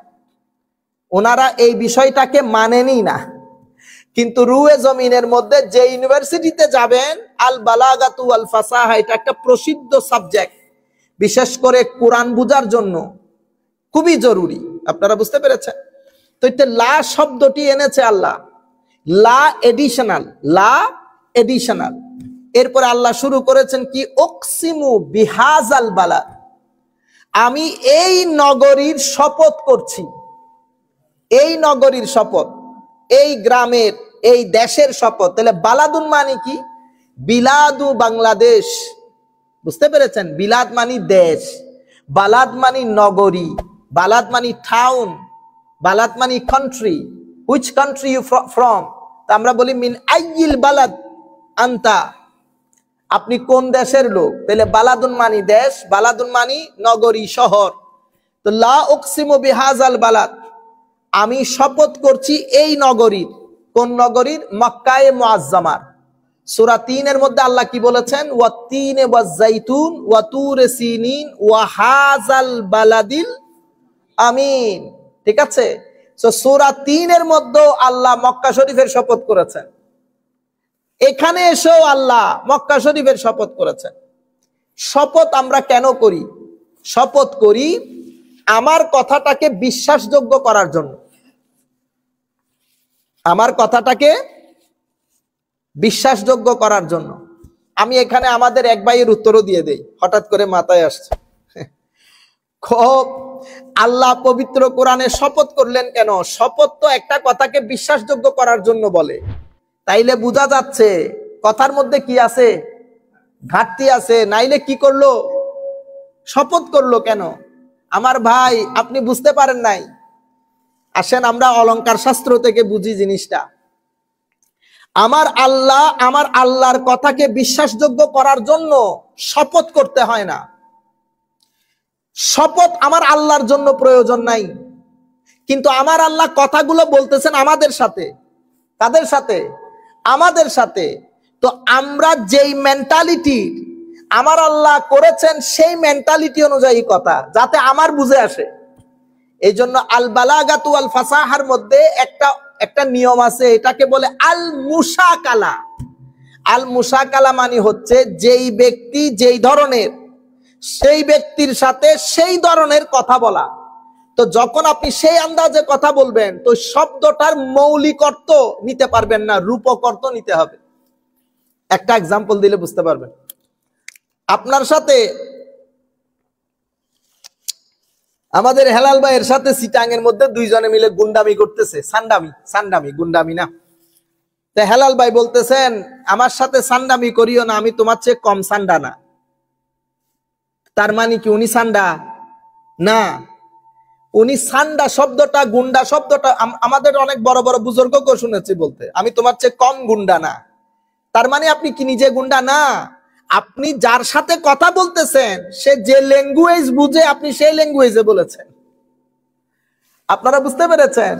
ওনারা এই বিষয়টাকে মানেনি না। কিন্তু রুয়ে জমিনের মধ্যে যে ইউনিভার্সিটিতে যাবেন, আল বালাগাতু ওয়াল ফাসাহা এটা একটা প্রসিদ্ধ সাবজেক্ট, বিশেষ করে কোরআন বুঝার জন্য খুবই জরুরি। আপনারা বুঝতে পেরেছেন? তো এটা লা শব্দটি এনেছে আল্লাহ, লা এডিশনাল, লা এডিশনাল। এরপরে আল্লাহ শুরু করেছেন কি, উকসিমু বিহাযাল বালাদ, আমি এই নগরীর শপথ করছি। এই নগরীর শপথ, এই গ্রামের, এই দেশের শপথ। তাহলে বালাদুন মানে কি? বিলাদু বাংলাদেশ, বুঝতে পেরেছেন? বিলাদ মানে দেশ, বালাদ মানে নগরী, বালাদ মানে টাউন, বালাদ মানে country. Which country you from? তা আমরা বলি মিন আইয়িল বালাদ আনতা, আপনি কোন দেশের লোক? তাহলে বালাদুন মানি দেশ, বালাদুন মানি নগরী, শহর। তো লা উকসিমু বিহাযাল বালাদ, আমি শপথ করছি এই নগরীর। কোন নগরীর? মক্কায়ে মুআজ্জামার। সূরা ৩ এর মধ্যে আল্লাহ কি বলেছেন? ওয়াত-তিনে ওয়াজ-যাইতুন ওয়া তুরে সিনিন ওয়া হাযাল বালাদিল আমিন। ঠিক আছে? সো সূরা ৩ এর মধ্যে আল্লাহ মক্কা শরীফের শপথ করেছেন, এখানে এসেও আল্লাহ মক্কা শরীফের শপথ করেছেন। শপথ আমরা কেন করি? শপথ করি আমার কথাটাকে বিশ্বাসযোগ্য করার জন্য, আমার কথাটাকে বিশ্বাসযোগ্য করার জন্য। আমি এখানে আমাদের এক ভাইয়ের উত্তরও দিয়ে দেই, হঠাৎ করে মাথায় আসছে। খুব আল্লাহ পবিত্র কোরআনে শপথ করলেন কেন? শপথ তো একটা কথাকে বিশ্বাসযোগ্য করার জন্য বলে, তাইলে বোঝা যাচ্ছে কথার মধ্যে কি আছে? ঘাটতি আছে। নাইলে কি করলো? শপথ করলো কেন? আমার ভাই, আপনি বুঝতে পারেন নাই। আসেন আমরা অলংকার শাস্ত্র থেকে বুঝি জিনিসটা। আমার আল্লাহর কথাকে বিশ্বাসযোগ্য করার জন্য শপথ করতে হয় না। শপথ আমার আল্লাহর জন্য প্রয়োজন নাই, কিন্তু আমার আল্লাহ কথাগুলো বলতেছেন আমাদের সাথে। কাদের সাথে? আমাদের সাথে। তো আমরা যেই মেন্টালিটি আমার আল্লাহ করেছেন সেই মেন্টালিটি অনুযায়ী কথা, যাতে আমার বুঝে আসে। এই জন্য আল বালাগাতু ওয়াল ফাসাহার মধ্যে একটা নিয়ম আছে, এটাকে বলে আল মুশাকালা। আল মুশাকালা মানে হচ্ছে যেই ব্যক্তি যেই ধরনের, সেই ব্যক্তির সাথে সেই ধরনের কথা বলা। তো যখন আপনি সেই আন্দাজে কথা বলবেন, তো শব্দটার মৌলিক অর্থ নিতে পারবেন না, রূপক অর্থ নিতে হবে। একটা এক্সাম্পল দিলে বুঝতে পারবেন। আপনার সাথে আমাদের হেলাল ভাইয়ের সাথে চিটাং এর মধ্যে দুইজনে মিলে গুন্ডামি করতেছে, সান্ডামি গুন্ডামি না। তো হেলাল ভাই বলতেছেন, আমার সাথে সান্ডামি করিও না, আমি তোমার চেয়ে কম সান্ডা না। তার মানে কি উনি সান্ডা না? উনি সান্ডা শব্দটা, গুন্ডা শব্দটা আমাদের অনেক বড় বড় বুজুর্গকে শুনেছি বলতে, আমি তোমার চেয়ে কম গুন্ডা না। তার মানে আপনি কি নিজে গুন্ডা না? আপনি যার সাথে কথা বলতেছেন সে যে ল্যাঙ্গুয়েজ বুঝে আপনি সেই ল্যাঙ্গুয়েজে বলেছেন। আপনারা বুঝতে পেরেছেন?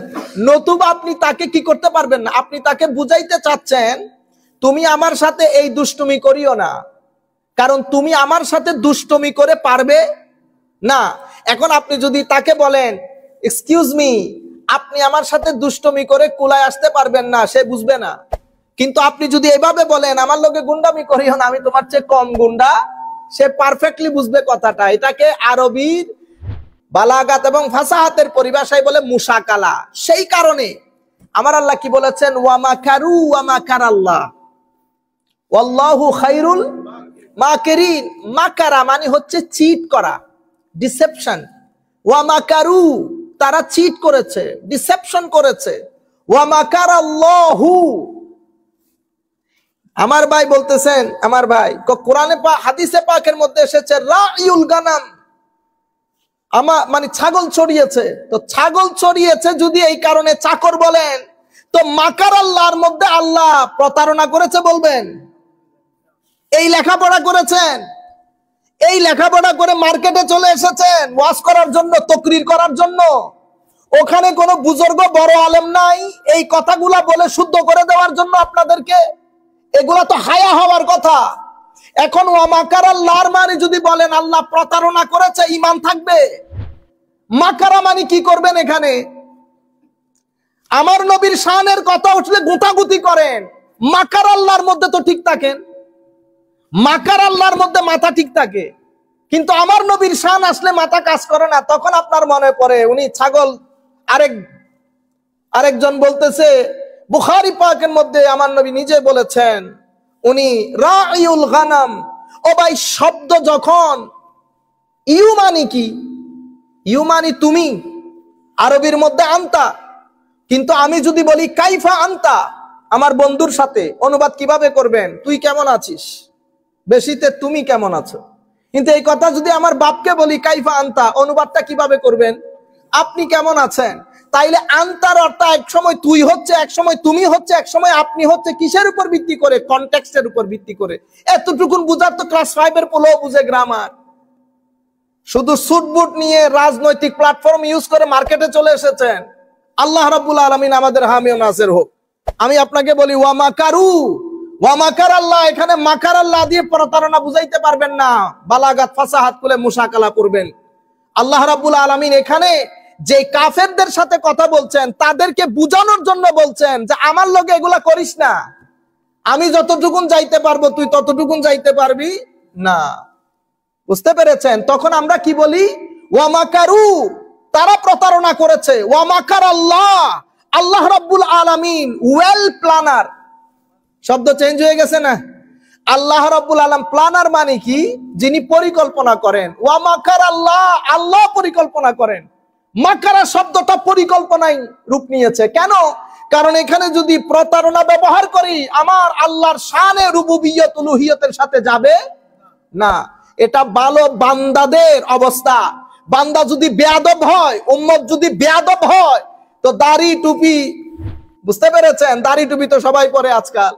নতুবা আপনি তাকে কি করতে পারবেন না, আপনি তাকে বুঝাইতে চাচ্ছেন তুমি আমার সাথে এই দুষ্টুমি করিও না, কারণ তুমি আমার সাথে দুষ্টুমি করে পারবে না। এখন আপনি যদি তাকে বলেন এক্সকিউজ মি, আপনি আমার সাথে দুষ্টুমি করে কুলায় আসতে পারবেন না, সে বুঝবে না। কিন্তু আপনি যদি এভাবে বলেন আমার লগে গুন্ডামি করিও না, আমি তোমার চেয়ে কম গুন্ডা, সে পারফেক্টলি বুঝবে কথাটা। এটাকে আরবির বালাগাত এবং ফাসাহাতের পরিভাষায় বলে মুশাকালা। সেই কারণে আমার আল্লাহ কি বলেছেন, ওয়া মাকারু ওয়া মাকারাল্লাহ ওয়াল্লাহু খায়রুল মাকিরিন। মাকারা মানে হচ্ছে চিট করা, ডিসেপশন। ওয়া মাকারু, তারা চিট করেছে, ডিসেপশন করেছে। ওয়া মাকারাল্লাহু, আমার ভাই বলতেছেন, আমার ভাই কোরআনে হাদিসে পাকের মধ্যে এসেছে রাইউল গানাম, মানে ছাগল চড়িয়েছে। তো ছাগল চড়িয়েছে যদি এই কারণে চাকর বলেন, তো মাকার আল্লাহর মধ্যে আল্লাহ প্রতারণা করেছে বলবেন? এই লেখাপড়া করেছেন, এই লেখাপড়া করে মার্কেটে চলে এসেছেন ওয়াজ করার জন্য, তকরির করার জন্য। ওখানে কোনো বুজুর্গ বড় আলেম নাই এই কথাগুলা বলে শুদ্ধ করে দেওয়ার জন্য আপনাদেরকে? এগুলা তো হায়া হওয়ার কথা। এখন ওয়া মাকার আল্লাহর মানে যদি বলেন আল্লাহ প্রতারণা করেছে, ঈমান থাকবে? মাকারা মানে কি করবেন এখানে? আমার নবীর শানের কথা উঠলে গুতাগুতি করেন, মাকার আল্লাহর মধ্যে তো ঠিক থাকেন, মাকার আল্লাহর মধ্যে মাথা ঠিক থাকে। কিন্তু আমার নবীর শান আসলে মাথা কাজ করে না। তখন আপনার মনে পড়ে উনি ছাগল। আরেকজন বলতেছে বুখারী পাকের মধ্যে আমার নবী নিজে বলেছেন উনি রাইউল গানাম। ও ভাই, শব্দ যখন ইউ মানে কি? ইউ মানে তুমি, আরবির মধ্যে আনতা। কিন্তু আমি যদি বলি কাইফা আনতা, আমার বন্ধুর সাথে অনুবাদ কিভাবে করবেন? তুই কেমন আছিস, বেশিতে তুমি কেমন আছো। কিন্তু এই কথা যদি আমার বাপকে বলি কাইফা আনতা, অনুবাদটা কিভাবে করবেন? আপনি কেমন আছেন। তাইলে আনতার অর্থ এক সময় তুই হচ্ছে, এক সময় তুমি হচ্ছে, এক সময় আপনি হচ্ছে। কিসের উপর ভিত্তি করে? কনটেক্সটের উপর ভিত্তি করে। এতটুকুন বুঝার তো ক্লাস 5 এর পোলাও বুঝে গ্রামার। শুধু সুটবুট নিয়ে রাজনৈতিক প্ল্যাটফর্ম ইউজ করে মার্কেটে চলে এসেছেন। আল্লাহ রাব্বুল আলামিন আমাদের হামি ও নাসির হোক। আমি আপনাকে বলি ওয়া মাকারু ওয়া মাকার আল্লাহ, এখানে মাকার আল্লাহ দিয়ে প্রতারণা বুঝাইতে পারবেন না। বালাগাত ফাসাহাত করে মুশাকালা করবেন। আল্লাহ রাব্বুল আলামিন এখানে যে কাফেরদের সাথে কথা বলছেন তাদেরকে বুঝানোর জন্য বলছেন যে আমার লগে এগুলা করিস না। আমি যতটুকুন যাইতে পারবো তুই ততটুকুন যাইতে পারবি না। বুঝতে পেরেছেন? তখন আমরা কি বলি? ওয়া মাকারু, তারা প্রতারণা করেছে। ওয়া মাকার আল্লাহ, আল্লাহ রাব্বুল আলামিন ওয়েল প্ল্যানার। শব্দ চেঞ্জ হয়ে গেছে না? আল্লাহ রাব্বুল আলামিন প্ল্যানার মানে কি? যিনি পরিকল্পনা করেন। ওয়া মাকার আল্লাহ, আল্লাহ পরিকল্পনা করেন। মাকারা শব্দটা পরিকল্পনায় রূপ নিয়েছে। কেন? কারণ এখানে যদি প্রতারণা ব্যবহার করি আমার আল্লাহর শানে রুবুবিয়ত উলুহিয়তের সাথে যাবে না। এটা ভালো বান্দাদের অবস্থা। বান্দা যদি বেয়াদব হয়, উম্মত যদি বেয়াদব হয়, তো দাড়ি টুপি, বুঝতে পেরেছেন? দাড়ি টুপি তো সবাই পরে আজকাল।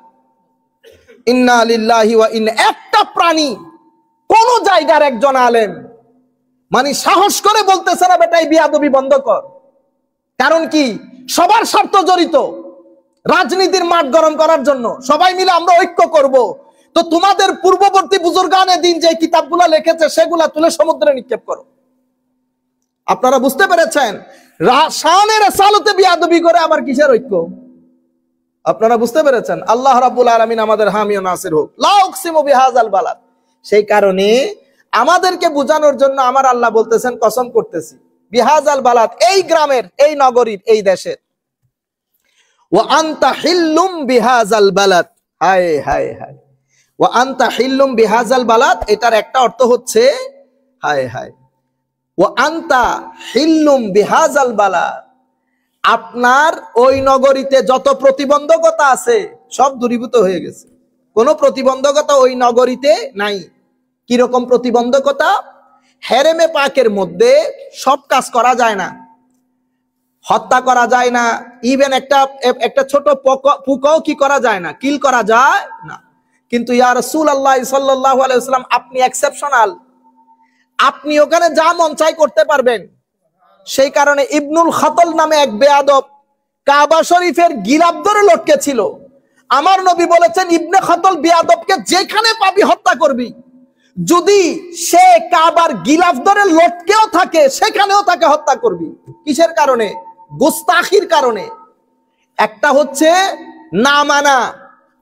ইন্না লিল্লাহি ওয়া ইন্না, একটা প্রাণী কোন জায়গার একজন আলেম মানে সাহস করে বলতেছে না বেটা এই বিয়াদবি বন্ধ কর। কারণ কি? সবার স্বার্থ জড়িত। রাজনীতির মাঠ গরম করার জন্য সবাই মিলে আমরা ঐক্য করব। তো তোমাদের পূর্ববর্তী বুজুর্গানে দিন যে কিতাবগুলো লিখেছে সেগুলা তুলে সমুদ্রে নিক্ষেপ করো। আপনারা বুঝতে পেরেছেন? শানের সালতে বিয়াদবি করে আবার কিসের ঐক্য? আপনারা বুঝতে পেরেছেন? আল্লাহ রাব্বুল আলামিন আমাদের হামি ও নাসির হোক। লা উকসিমু বিহাযাল বালাদ। সেই কারণে আমাদেরকে বোঝানোর জন্য আমার আল্লাহ বলতেছেন কসম করতেছি বিহাযাল বালাদ, এই গ্রামের, এই নগরীর, এই দেশের। ওয়া আনতা হিল্লুম বিহাযাল বালাদ। হায় হায় হায়, ওয়া আনতা হিল্লুম বিহাযাল বালাদ, এটার একটা অর্থ হচ্ছে হায় হায়, ওয়া আনতা হিল্লুম বিহাযাল বালাদ, আপনার ওই নগরীতে যত প্রতিবন্ধকতা আছে সব দূরীভূত হয়ে গেছে। কোনো প্রতিবন্ধকতা ওই নগরীতে নাই। কিরকম প্রতিবন্ধকতা? হেরেমে পাকের মধ্যে সব কাজ করা যায় না। হত্যা করা যায় না, ইভেন একটা ছোট পোকাও কি করা যায় না, কিল করা যায় না। কিন্তু ইয়া রাসূলুল্লাহ সাল্লাল্লাহু আলাইহি ওয়াসাল্লাম আপনি এক্সেপশনাল, আপনি ওখানে যা মন চাই করতে পারবেন। সেই কারণে ইবনুল খাতল নামে এক বেয়াদব কাবা শরীফের গিলাফ ধরে লটকে ছিল। আমার নবী বলেছেন ইবনে খাতল বেয়াদবকে যেখানে পাবি হত্যা করবি, যদি সে কাবার গিলাফ ধরে লটকেও থাকে সেখানেও তাকে হত্যা করবি। কিসের কারণে? গোস্তাখির কারণে। একটা হচ্ছে না মানা,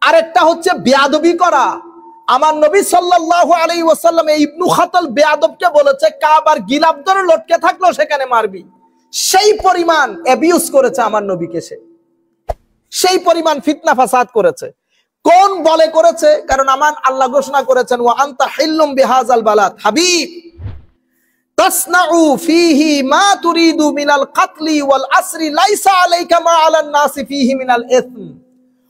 আরেকটা হচ্ছে বেয়াদবি করা। আমার নবী সাল্লাল্লাহু আলাইহি ওয়াসাল্লাম এই ইবনু খাতল বেয়াদবকে বলেছে কাবার গিলাফ ধরে লটকে থাকলেও সেখানে মারবি। সেই পরিমাণ অ্যাবিউজ করেছে আমার নবীকে, সেই পরিমাণ ফিতনা ফাসাদ করেছে। কোন বলে করেছে? কারণ আমার আল্লাহ ঘোষণা করেছেন ওয়া আনতা হিল্লুম বিহাযাল বালাদ হাবিব তাসনাউ ফীহি মা তুরিদু মিনাল কাতলি ওয়াল আসরি লাইসা আলাইকা মা আলান নাসি ফীহি মিনাল ইসম।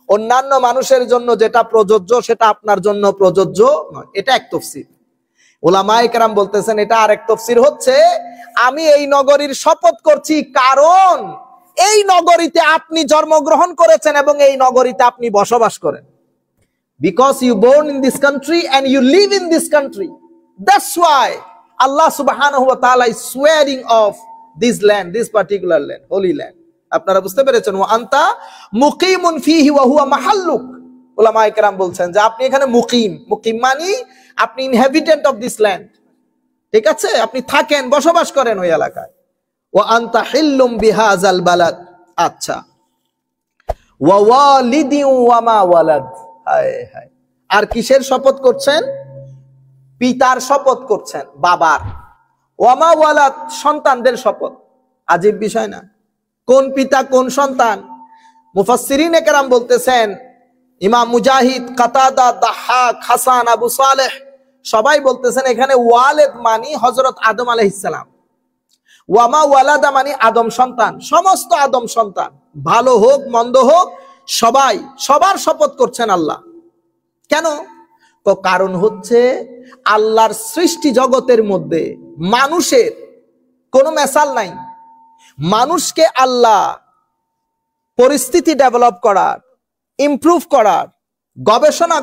অন্যান্য মানুষের জন্য যেটা প্রযোজ্য সেটা আপনার জন্য প্রযোজ্য নয়। এটা এক তাফসীর। উলামায়ে কেরাম বলতেছেন এটা আরেক তাফসীর হচ্ছে আমি এই নগরীর শপথ করছি কারণ এই নগরীতে আপনি জন্মগ্রহণ করেছেন এবং এই নগরীতে আপনি বসবাস করেন। Because you born in this country and you live in this country. That's why Allah subhanahu wa ta'ala is swearing of this land, this particular land, holy land. আপনারা বুঝতে পেরেছেন? ওয়া আনতা মুকিমুন ফীহি ওয়া হুয়া মাহাল্লুক। উলামায়ে কেরাম বলছেন যে আপনি এখানে মুকিম, মুকিম মানে আপনি ইনহ্যাবিটেন্ট অফ দিস ল্যান্ড, ঠিক আছে, আপনি থাকেন, বসবাস করেন ওই এলাকায়। ওয়া আনতা হিল্লুম বিহাযাল বালাদ। আচ্ছা, ওয়া ওয়ালিদিন ওয়া মা ওয়ালাদ। হায় হায়, আর কিসের শপথ করছেন? পিতার শপথ করছেন, বাবার। ওয়া মা ওয়ালাদ, সন্তানদের শপথ। আজীব বিষয় না? কোন পিতা কোন সন্তান? মুফাসসিরিনে কেরাম বলতেছেন, ইমাম মুজাহিদ, কাতাদা, দাহহাক, হাসান, আবু সালেহ সবাই বলতেছেন এখানে ওয়ালিদ মানে হযরত আদম আলাইহিস সালাম, ওয়া মা ওয়ালাদা মানে আদম সন্তান, সমস্ত আদম সন্তান, ভালো হোক মন্দ হোক সবাই, সবার শপথ করছেন আল্লাহ। কেন? তো কারণ হচ্ছে আল্লাহর সৃষ্টি জগতের মধ্যে মানুষের কোনো মেসাল নাই। মানুষকে আল্লাহ পরিস্থিতি ডেভেলপ করার, ইমপ্রুভ করার, গবেষণা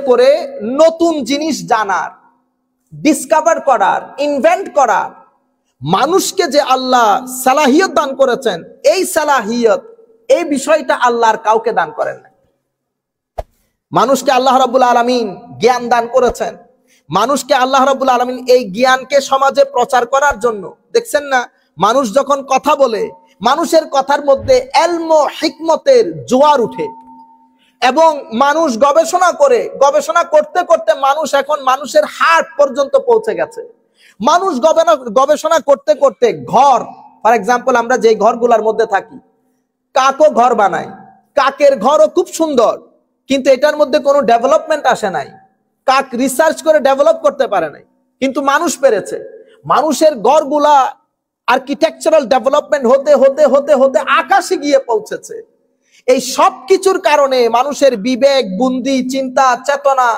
করে নতুন জিনিস জানার, ডিসকভার করার, ইনভেন্ট করার, মানুষকে যে আল্লাহ সালাহিয়ত দান করেছেন, এই সালাহিয়ত, এই বিষয়টা আল্লাহর কাউকে দান করেন না। মানুষকে আল্লাহ রাব্বুল আলামিন জ্ঞান দান করেছেন। মানুষকে আল্লাহ রাব্বুল আলামিন এই জ্ঞানকে সমাজে প্রচার করার জন্য, দেখছেন না, মানুষ যখন কথা বলে মানুষের কথার মধ্যে ইলম ও হিকমতের জোয়ার উঠে, এবং মানুষ গবেষণা করতে করতে মানুষ এখন মানুষের হার্ট পর্যন্ত পৌঁছে গেছে। মানুষ গবেষণা করতে করতে ঘর, ফর এক্সাম্পল আমরা যে ঘরগুলোর মধ্যে থাকি, কাকও ঘর বানায়, কাকের ঘরও খুব সুন্দর, কিন্তু এটার মধ্যে কোনো ডেভেলপমেন্ট আসে নাই। কাক রিসার্চ করে ডেভেলপ করতে পারে নাই, কিন্তু মানুষ পেরেছে। মানুষের ঘরগুলা আর্কিটেকচারাল ডেভেলপমেন্ট হতে হতে হতে হতে আকাশে গিয়ে পৌঁছেছে। এই সব কিছুর কারণে মানুষের বিবেক, বুদ্ধি, চিন্তা, চেতনা,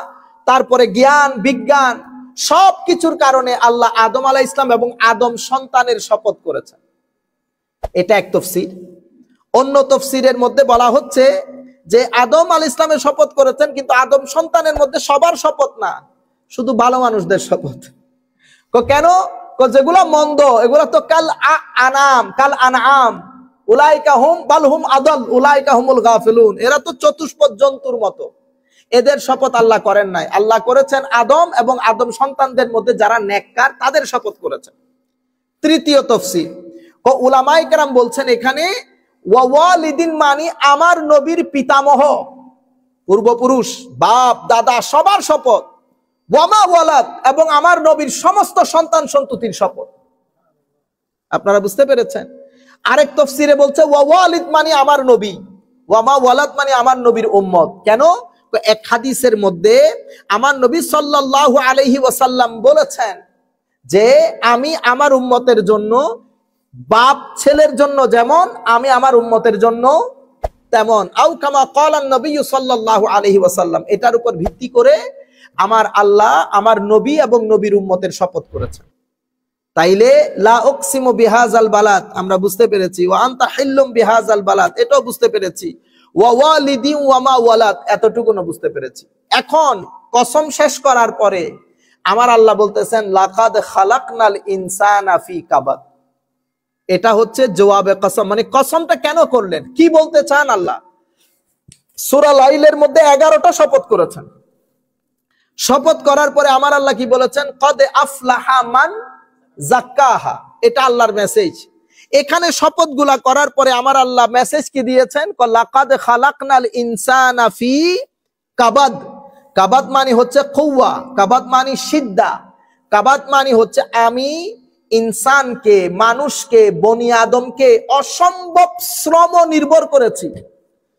তারপরে জ্ঞান, বিজ্ঞান, সব কিছুর কারণে আল্লাহ আদম আলাইহিস সালাম এবং আদম সন্তানের শপথ করেছেন। এটা এক তাফসীর। অন্য তাফসীরের মধ্যে বলা হচ্ছে যে আদম আলাইহিস সালামের শপথ করেছেন, কিন্তু আদম সন্তানের মধ্যে সবার শপথ না, শুধু ভালো মানুষদের শপথ। কেন? যেগুলো মন্দ এগুলো তো কাল আনআম উলাইকা হুম বাল হুম আদাল উলাইকা হুমুল গাফিলুন, এরা তো চতুষ্পদ জন্তুর মতো। এদের শপথ আল্লাহ করেন নাই। আল্লাহ করেছেন আদম এবং আদম সন্তানদের মধ্যে যারা নেককার তাদের শপথ করেছেন। তৃতীয় তাফসীর, উলামায়ে কেরাম বলছেন এখানে ওয়া ওয়ালিদিন মানে আমার নবীর পিতামহ, পূর্বপুরুষ, বাপ দাদা সবার শপথ। ওয়া মা ওয়ালাদ, এবং আমার নবীর সমস্ত সন্তান সন্ততির শপথ। আপনারা বুঝতে পেরেছেন? আরেক তাফসীরে বলছে ওয়া ওয়ালিদ মানে আমার নবী, ওয়া মা ওয়ালাদ মানে আমার নবীর উম্মত। কেন? এক হাদিসের মধ্যে আমার নবী সাল্লাল্লাহু আলাইহি ওয়াসাল্লাম বলেছেন যে আমি আমার উম্মতের জন্য, বাপ ছেলের জন্য যেমন, আমি আমার উম্মতের জন্য তেমন। আও কামা ক্বালান নবী সাল্লাল্লাহু আলাইহি ওয়াসাল্লাম। এটার উপর ভিত্তি করে আমার আল্লাহ আমার নবী এবং নবীর উম্মতের শপথ করেছেন। তাইলে লা উকসিমু বিহাযাল বালাদ আমরা বুঝতে পেরেছি, ওয়া আনতা হিল্লুম বিহাযাল বালাদ এটাও বুঝতে পেরেছি, ওয়া ওয়ালিদিন ওয়া মা ওয়ালাদ এতটুকুও বুঝতে পেরেছি। এখন কসম শেষ করার পরে আমার আল্লাহ বলতেছেন লাকাদ খালাকনাল ইনসানা ফি কাবাদ। এটা হচ্ছে জবাবে কসম, মানে কসমটা কেন করলেন, কি বলতে চান আল্লাহ? সূরা লাইলের মধ্যে 11টা শপথ করেছেন। শপথ করার পরে আমার আল্লাহ কি বলেছেন? কদ আফলাহা মান যাক্কাহা, এটা আল্লাহর মেসেজ। এখানে শপথগুলা করার পরে আমার আল্লাহ মেসেজ কি দিয়েছেন? লাকাদ খালাকনাল ইনসানা ফি কাবাদ। কাবাদ মানে হচ্ছে কুওয়া, কাবাদ মানে সিদ্ধা, কাবাদ মানে হচ্ছে আমি ইনসানকে, মানুষকে, বনি আদমকে অসম্ভব শ্রম নির্ভর করেছি।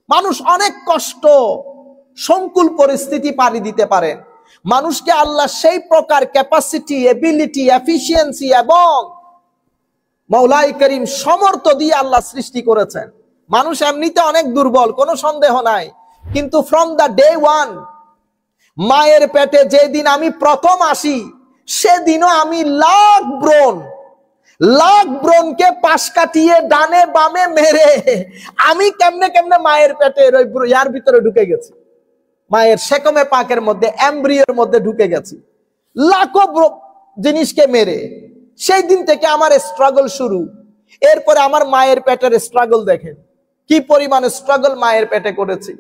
মানুষ অনেক কষ্ট সংকুল পরিস্থিতি পাড়ি দিতে পারে। মানুষকে আল্লাহ সেই প্রকার ক্যাপাসিটি, এবিলিটি, এফিসিয়েন্সি এবং মওলাই করিম সমর্থ দিয়ে আল্লাহ সৃষ্টি করেছেন। মানুষ এমনিতে অনেক দুর্বল, কোনো সন্দেহ নাই, কিন্তু ফ্রম দ্য ডে ওয়ান, মায়ের পেটে যেদিন আমি প্রথম আসি সেদিনও আমি লাখ ব্রণকে পাশ কাটিয়ে ডানে বামে মেরে আমি কেমনে কেমনে মায়ের পেটের ওই ইয়ার ভিতরে ঢুকে গেছি, মায়ের সেকমে পাকের মধ্যে, এমব্রিওর মধ্যে ঢুকে গেছি লাখো জিনিসকে মেরে। সেই দিন থেকে আমার স্ট্রাগল শুরু। এরপরে আমার মায়ের পেটের স্ট্রাগল দেখেন, কি পরিমাণে স্ট্রাগল মায়ের পেটে করেছি।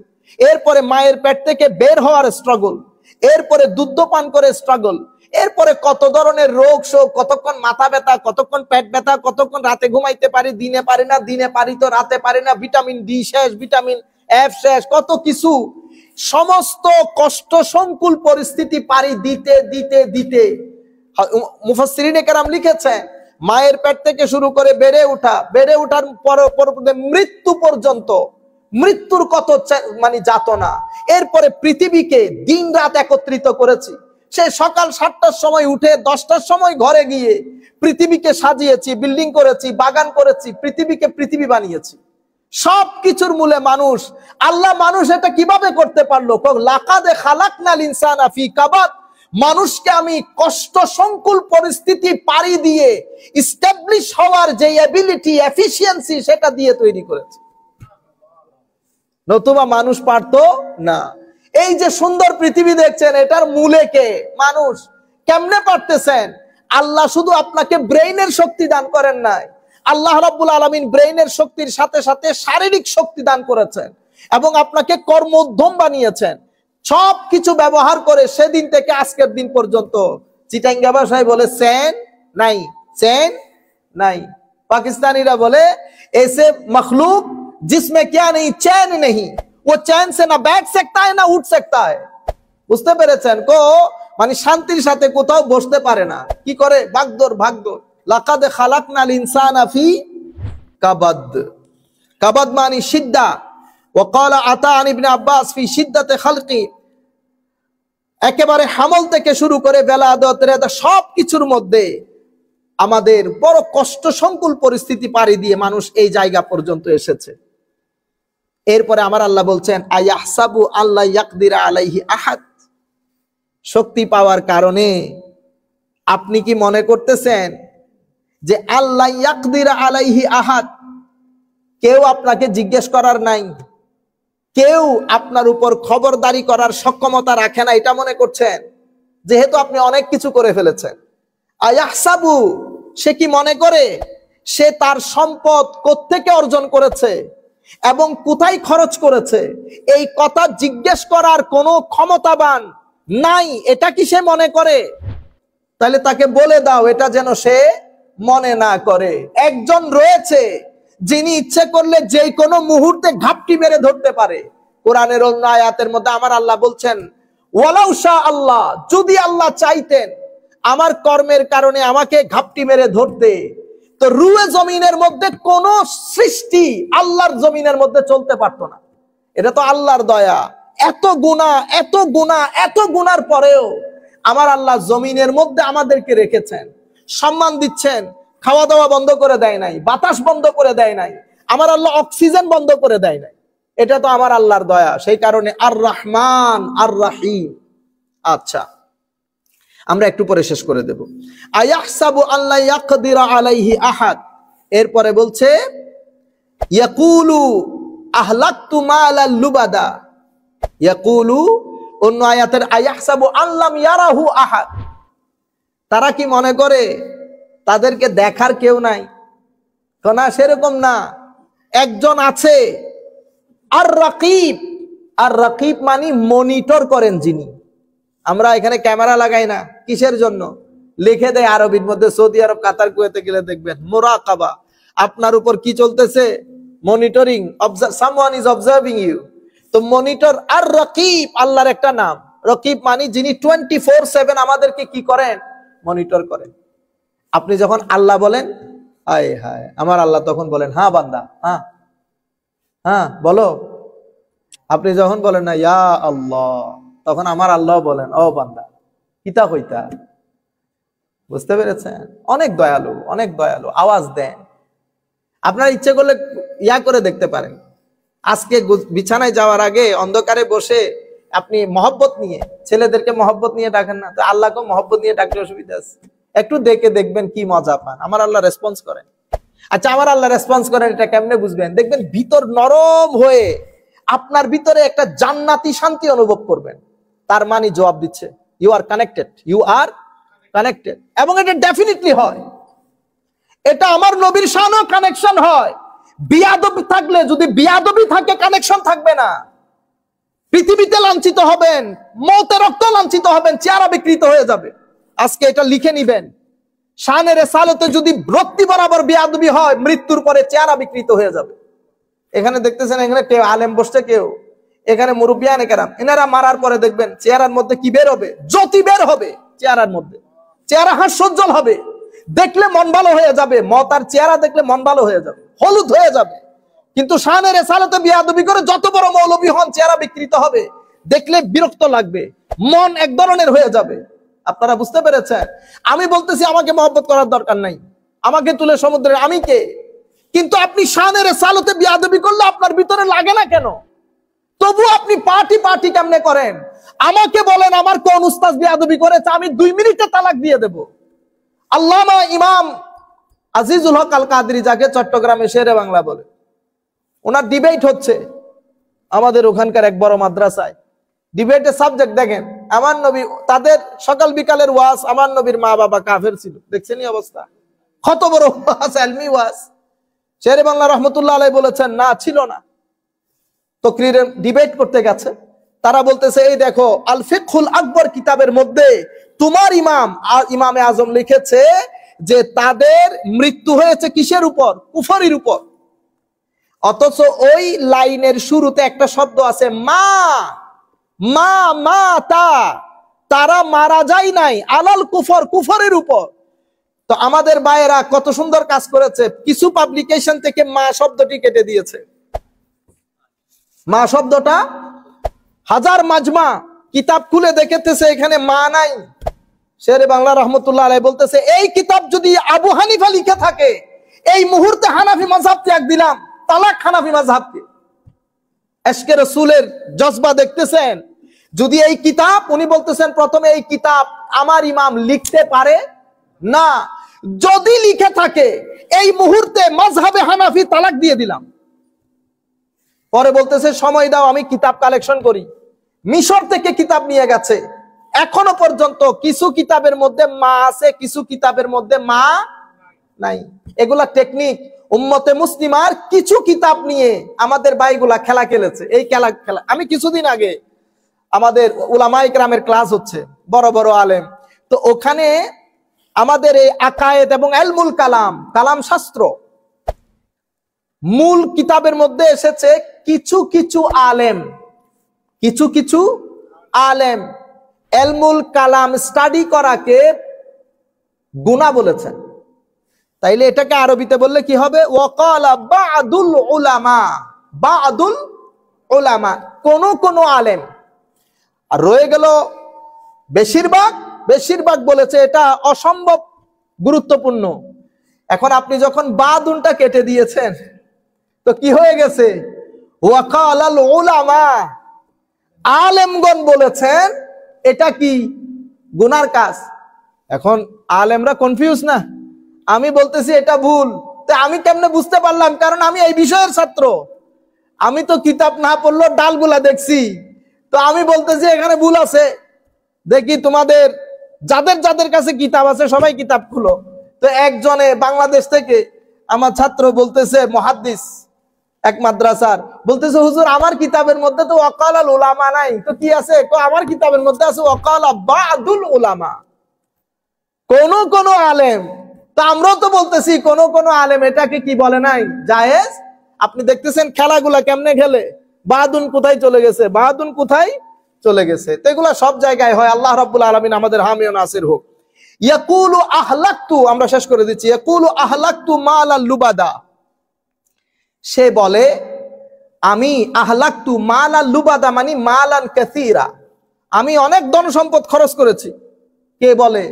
এরপরে মায়ের পেট থেকে বের হওয়ার স্ট্রাগল, এরপরে দুধ পান করে স্ট্রাগল, এরপরে কত ধরনের রোগ শোক, কতক্ষণ মাথা ব্যথা, কতক্ষণ পেট ব্যথা, কতক্ষণ রাতে ঘুমাইতে পারি, দিনে পারি না, দিনে পারি তো রাতে পারি না, ভিটামিন ডি শেষ, ভিটামিন এফ শেষ, কত কিছু। সমস্ত কষ্ট সংকুল পরিস্থিতি পারি দিতে দিতে দিতে মুফাসসিরিনে কেরাম লিখেছে মায়ের পেট থেকে শুরু করে বেড়ে ওঠার পরে মৃত্যু পর্যন্ত, মৃত্যুর কত মানে যাতনা। এরপরে পৃথিবীকে দিন রাত একত্রিত করেছি। সে সকাল 7টার সময় উঠে 10টার সময় ঘরে গিয়ে পৃথিবীকে সাজিয়েছি, বিল্ডিং করেছি, বাগান করেছি, পৃথিবীকে পৃথিবী বানিয়েছি। সবকিছুর মূলে মানুষ। আল্লাহ মানুষ এটা কিভাবে করতে পারলো? লাকাদ খালাকনাল ইনসানা ফি কাবাদ, মানুষকে আমি কষ্ট সংকুল পরিস্থিতি পাড়ি দিয়ে এস্টাবলিশ হওয়ার যে এবিলিটি, এফিসিয়েন্সি সেটা দিয়ে তৈরি করেছি, নতুবা মানুষ পারতো না। এই যে সুন্দর পৃথিবী দেখছেন, এটার মূলে কে? মানুষ। কেমনে পারতেছেন? আল্লাহ শুধু আপনাকে ব্রেইনের শক্তি দান করেন নাই, আল্লাহ রাব্বুল আলামিন ব্রেইনের শক্তির সাথে সাথে শারীরিক শক্তি দান করেছেন এবং আপনাকে কর্মোদ্যম বানিয়েছেন। সব কিছু ব্যবহার করে সেদিন থেকে আজকের দিন পর্যন্ত চিটাঙ্গা ভাষায় বলে চেন নাই, চেন নাই। পাকিস্তানিরা বলে ऐसे मखलूक जिसमें क्या नहीं, चैन नहीं, वो चैन से ना बैठ सकता है ना उठ सकता है। বুঝতে পেরেছেন? মানে শান্তির সাথে কোথাও বসতে পারে না, কি করে? ভাগদৌড়। লাকাদ খালাকনাল ইনসানা ফি কাবাদ। কাবাদ মানে সিদ্ধা। ওয়াকালা আতা আন ইবনে আব্বাস ফি শিদ্দাতে খালকি, একেবারে হামল থেকে শুরু করে বেলাদত রেদা সব কিছুর মধ্যে আমাদের বড় কষ্ট সংকুল পরিস্থিতি পাড়ি দিয়ে মানুষ এই জায়গা পর্যন্ত এসেছে। এরপরে আমার আল্লাহ বলছেন আয়াহসাবু আল্লাহ ইয়াকদিরা আলাইহি আহাদ, শক্তি পাওয়ার কারণে আপনি কি মনে করতেছেন যে আল্লাহ ইয়াকদিরা আলাইহি আহাদ, কেউ আপনাকে জিজ্ঞেস করার নাই, কেউ আপনার উপর খবরদারি করার সক্ষমতা রাখে না, এটা মনে করছেন? যেহেতু আপনি অনেক কিছু করে ফেলেছেন। আয়াহসাবু, সে কি মনে করে সে তার সম্পদ কোত্থেকে অর্জন করেছে এবং কোথায় খরচ করেছে এই কথা জিজ্ঞেস করার কোনো ক্ষমতাবান নাই, এটা কি সে মনে করে? তাহলে তাকে বলে দাও এটা যেন সে মনে না করে। একজন রয়েছে যিনি ইচ্ছে করলে যে কোনো মুহূর্তে ঘাপটি মেরে ধরতে পারে। কোরআনের অন্য আয়াতের মধ্যে আমার আল্লাহ বলছেন ওয়ালাউ শা আল্লাহ, যদি আল্লাহ চাইতেন আমার কর্মের কারণে আমাকে ঘাপটি মেরে ধরতে, তো রুয়ে জমিনের মধ্যে কোন সৃষ্টি আল্লাহর জমিনের মধ্যে চলতে পারতো না। এটা তো আল্লাহর দয়া। এত গুনার পরেও আমার আল্লাহ জমিনের মধ্যে আমাদেরকে রেখেছেন, সম্মান দিচ্ছেন, খাওয়া দাওয়া বন্ধ করে দেয় নাই, বাতাস বন্ধ করে দেয় নাই, আমার আল্লাহ অক্সিজেন বন্ধ করে দেয় নাই। এটা তো আমার আল্লাহর দয়া। সেই কারণে আর রহমান আর রাহিম, আচ্ছা, আমরা একটু পরে শেষ করে দেব। আয়াহসাবু আল্লা ইয়াকদিরা আলাইহি আহাদ, এরপরে বলছে ইয়াকুলু আহলাকতু মালাল লুবাদা, ইয়াকুলু অন্য আয়াতের আয়াহসাবু আল্লাম ইয়ারাহু আহাদ, তারা কি মনে করে তাদেরকে দেখার কেউ নাই? না, সেরকম না, একজন আছে। আর রাকিব, আর রাকিব মানে মনিটর করেন যিনি। আমরা এখানে ক্যামেরা লাগাই না, কিসের জন্য? লিখে দেয় আরবির মধ্যে, সৌদি আরব, কাতার, কুয়েতে গেলে দেখবেন মুরাকাবা, আপনার উপর কি চলতেছে, monitoring, someone is observing you. তো মনিটর আর রাকিব আল্লাহর একটা নাম। রাকিব মানে যিনি 24/7 আমাদেরকে কি করেন, মনিটর করেন। আপনি যখন আল্লাহ বলেন আয় হায় আমার আল্লাহ, তখন বলেন হ্যাঁ বান্দা, হ্যাঁ হ্যাঁ বলো। আপনি যখন বলেন না ইয়া আল্লাহ, তখন আমার আল্লাহ বলেন ও বান্দা কিতা কইতা। বুঝতে পেরেছেন? অনেক দয়ালু, অনেক দয়ালু, আওয়াজ দেন। আপনার ইচ্ছে করলে ইয়া করে দেখতে পারেন, আজকে বিছানায় যাওয়ার আগে অন্ধকারে বসে আপনি মহব্বত নিয়ে, ছেলেদেরকে মহব্বত নিয়ে ডাকেন না, তো আল্লাহকে মহব্বত নিয়ে ডাকলে অসুবিধা আছে? একটু দেখে দেখবেন কি মজা পান। আমার আল্লাহ রেসপন্স করেন। আচ্ছা, আমার আল্লাহ রেসপন্স করেন, এটা কেমনে বুঝবেন? দেখবেন ভিতর নরম হয়ে আপনার ভিতরে একটা জান্নাতি শান্তি অনুভব করবেন। তার মানে জবাব দিচ্ছে you are connected, you are connected. এবং এটা ডেফিনেটলি হয়, এটা আমার নবীর শানও কানেকশন হয়। বিয়াদবি থাকলে, যদি বিয়াদবি থাকে কানেকশন থাকবে না। পৃথিবীতে লাঞ্ছিত হবেন, মৌতে রক্ত লাঞ্ছিত হবেন, চেহারা বিকৃত হয়ে যাবে। আজকে এটা লিখে নিবেন, শানের রেসালতে যদি রক্তি বরাবর বিয়াদবি হয়, মৃত্যুর পরে চেহারা বিকৃত হয়ে যাবে। এখানে দেখতেছেন, এখানে কেউ আলেম বসছে, কেউ এখানে মুরব্বিয়ানে কেরাম, এনারা মারার পরে দেখবেন চেহারার মধ্যে কি বের হবে, জ্যোতি বের হবে চেহারার মধ্যে, চেহারা হাস্যোজ্জ্বল হবে, দেখলে মন ভালো হয়ে যাবে। মতার চেহারা দেখলে মন ভালো হয়ে যাবে, হলুদ হয়ে যাবে। কিন্তু শানের রেসালতে বিয়াদবি করে যত বড় মৌলবী হন, চেহারা বিকৃত হবে, দেখলে বিরক্ত লাগবে, মন এক ধরনের হয়ে যাবে। আপনারা বুঝতে পেরেছেন? আমি বলতেছি আমাকে মহব্বত করার দরকার নাই, আমাকে তুলে সমুদ্রে আমি কে? কিন্তু আপনি শানের রেসালতে বিয়াদবি করলে আপনার ভিতরে লাগে না কেন? তবু আপনি পার্টি পার্টি কেমনে করেন? আমাকে বলেন আমার কোন উস্তাদ বিয়াদবি করেছে, আমি 2 মিনিটে তালাক দিয়ে দেব। আল্লামা ইমাম আজিজুল হক আল কাদরি, যাকে চট্টগ্রামে শেরে বাংলা বলে, ওনার ডিবেট হচ্ছে আমাদের ওখানকার এক বড় মাদ্রাসায়। ডিবেটের সাবজেক্ট দেখেন, আমার নবী, তাদের সকাল বিকালের ওয়াজ, আমার নবীর মা বাবা কাফের ছিল। দেখছেন এই অবস্থা, কত বড় ওয়াজ, ইলমি ওয়াজ। শেরে বাংলা রহমতুল্লাহ আলাইহি বলেছেন না, ছিল না। তকরিরে ডিবেট করতে গেছে, তারা বলতেছে এই দেখো আল ফিকহুল আকবর কিতাবের মধ্যে তোমার ইমামে আজম লিখেছে যে তাদের মৃত্যু হয়েছে কিসের উপর? কুফরির উপর। অথচ ওই লাইনের শুরুতে একটা শব্দ আছে মা মা মা তা, তারা মারা যায় নাই আলাল কুফর, কুফরের উপর। তো আমাদের ভাইয়েরা কত সুন্দর কাজ করেছে, কিছু পাবলিকেশন থেকে মা শব্দটি কেটে দিয়েছে। মা শব্দটা, হাজার মাজমা কিতাব খুলে দেখেতেছে এখানে মা নাই। শেরে বাংলা রহমতুল্লাহ আলাইহি বলতেছে এই কিতাব যদি আবু হানিফা লিখে থাকে, এই মুহূর্তে হানাফি মাযহাব ত্যাগ দিলাম, তালাক হানাফি মাযহাবকে। এশকে রাসূলের জজবা দেখতেছেন। যদি এই কিতাব, উনি বলতেছেন প্রথমে এই কিতাব আমার ইমাম লিখতে পারে না, যদি লিখে থাকে এই মুহূর্তে মাযহাবে হানাফি, তালাক দিয়ে দিলাম। পরে বলতেছে সময় দাও, আমি কিতাব কালেকশন করি। মিশর থেকে কিতাব নিয়ে গেছে, এখনো পর্যন্ত কিছু কিতাবের মধ্যে মা আছে, কিছু কিতাবের মধ্যে মা নাই। এগুলা টেকনিক। উম্মতে মুসলিমার কিছু কিতাব নিয়ে আমাদের ভাইগুলা খেলা খেলেছে। এই খেলা আমি কিছুদিন আগে, আমাদের উলামায়ে কেরামের ক্লাস হচ্ছে, বড় বড় আলেম, তো ওখানে আমাদের এই আকায়েদ এবং ইলমুল কালাম, কালাম শাস্ত্র, মূল কিতাবের মধ্যে এসেছে কিছু কিছু আলেম, কিছু কিছু আলেম ইলমুল কালাম স্টাডি করাকে গুনাহ বলেছেন। তাইলে এটাকে আরবিতে বললে কি হবে? ওয়াকালা বাদুল উলামা, বাদুল উলামা, কোন কোন আলেম। আর রয়ে গেল বেশিরভাগ, বেশিরভাগ বলেছে এটা অসম্ভব গুরুত্বপূর্ণ। এখন আপনি যখন বাদুনটা কেটে দিয়েছেন, তো কি হয়ে গেছে? ওয়াকালাল উলামা, আলেমগণ বলেছেন এটা কি গুনার কাজ। এখন আলেমরা কনফিউজ না, আমি বলতেছি এটা ভুল, তো আমি কেমনে বুঝতে পারলাম? কারণ আমি এই বিষয়ের ছাত্র, আমি তো কিতাব না পড়লো ডালগুলা দেখছি, তো আমি বলতেছি এখানে ভুল আছে। দেখি তোমাদের যাদের যাদের কাছে কিতাব আছে সবাই কিতাব খুলো। তো একজনে বাংলাদেশ থেকে আমার ছাত্র বলতেছে, মুহাদ্দিস এক মাদ্রাসার, বলতেছে হুজুর আমার কিতাবের মধ্যে তো ওয়াকালাল উলামা নাই, তো কি আছে? তো আমার কিতাবের মধ্যে আছে ওয়াকালা বাদুল উলামা, কোন কোন আলেম। তো আমরাও তো বলতেছি কোন কোন আলেম এটাকে কি বলে নাই জায়েজ। আপনি দেখতেছেন খেলাগুলা কেমনে খেলে, বাদুন কোথায় চলে গেছে, বাদুন কোথায় চলে গেছে। তো এগুলা সব জায়গায় হয়। আল্লাহ রাব্বুল আলামিন আমাদের হামি ও নাসির হোক। ইয়াকুলু আহলাকতু, আমরা শেষ করে দিচ্ছি, ইয়াকুলু আহলাকতু মালাল লুবাদা, সে বলে আমি আহলাকতু মালাল লুবাদা মানে মালান কাসীরা, আমি অনেক ধন সম্পদ খরচ করেছি। কে বলে?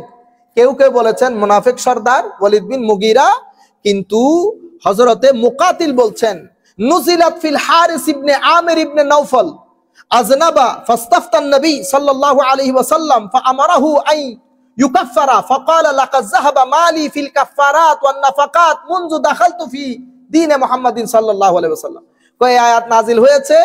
কেউ কেউ বলেছেন মুনাফিক সর্দার ওয়ালিদ বিন মুগীরা, কিন্তু হযরতে মুকাতিল বলছেন নুজিলাত ফিল হারিস ইবনে আমির ইবনে নওফল আজনাবা ফাস্তাফতান নবী সাল্লাল্লাহু আলাইহি ওয়াসাল্লাম ফাআমারাহু আই ইউকাফফারা ফাকালা লাকাদ যাহাবা মালি ফিল কাফফারাত ওয়ান নাফাকাত মুনযু দাখালতু ফি দ্বীনে মুহাম্মাদিন সাল্লাল্লাহু আলাইহি ওয়াসাল্লাম। কয় আয়াত নাজিল হয়েছে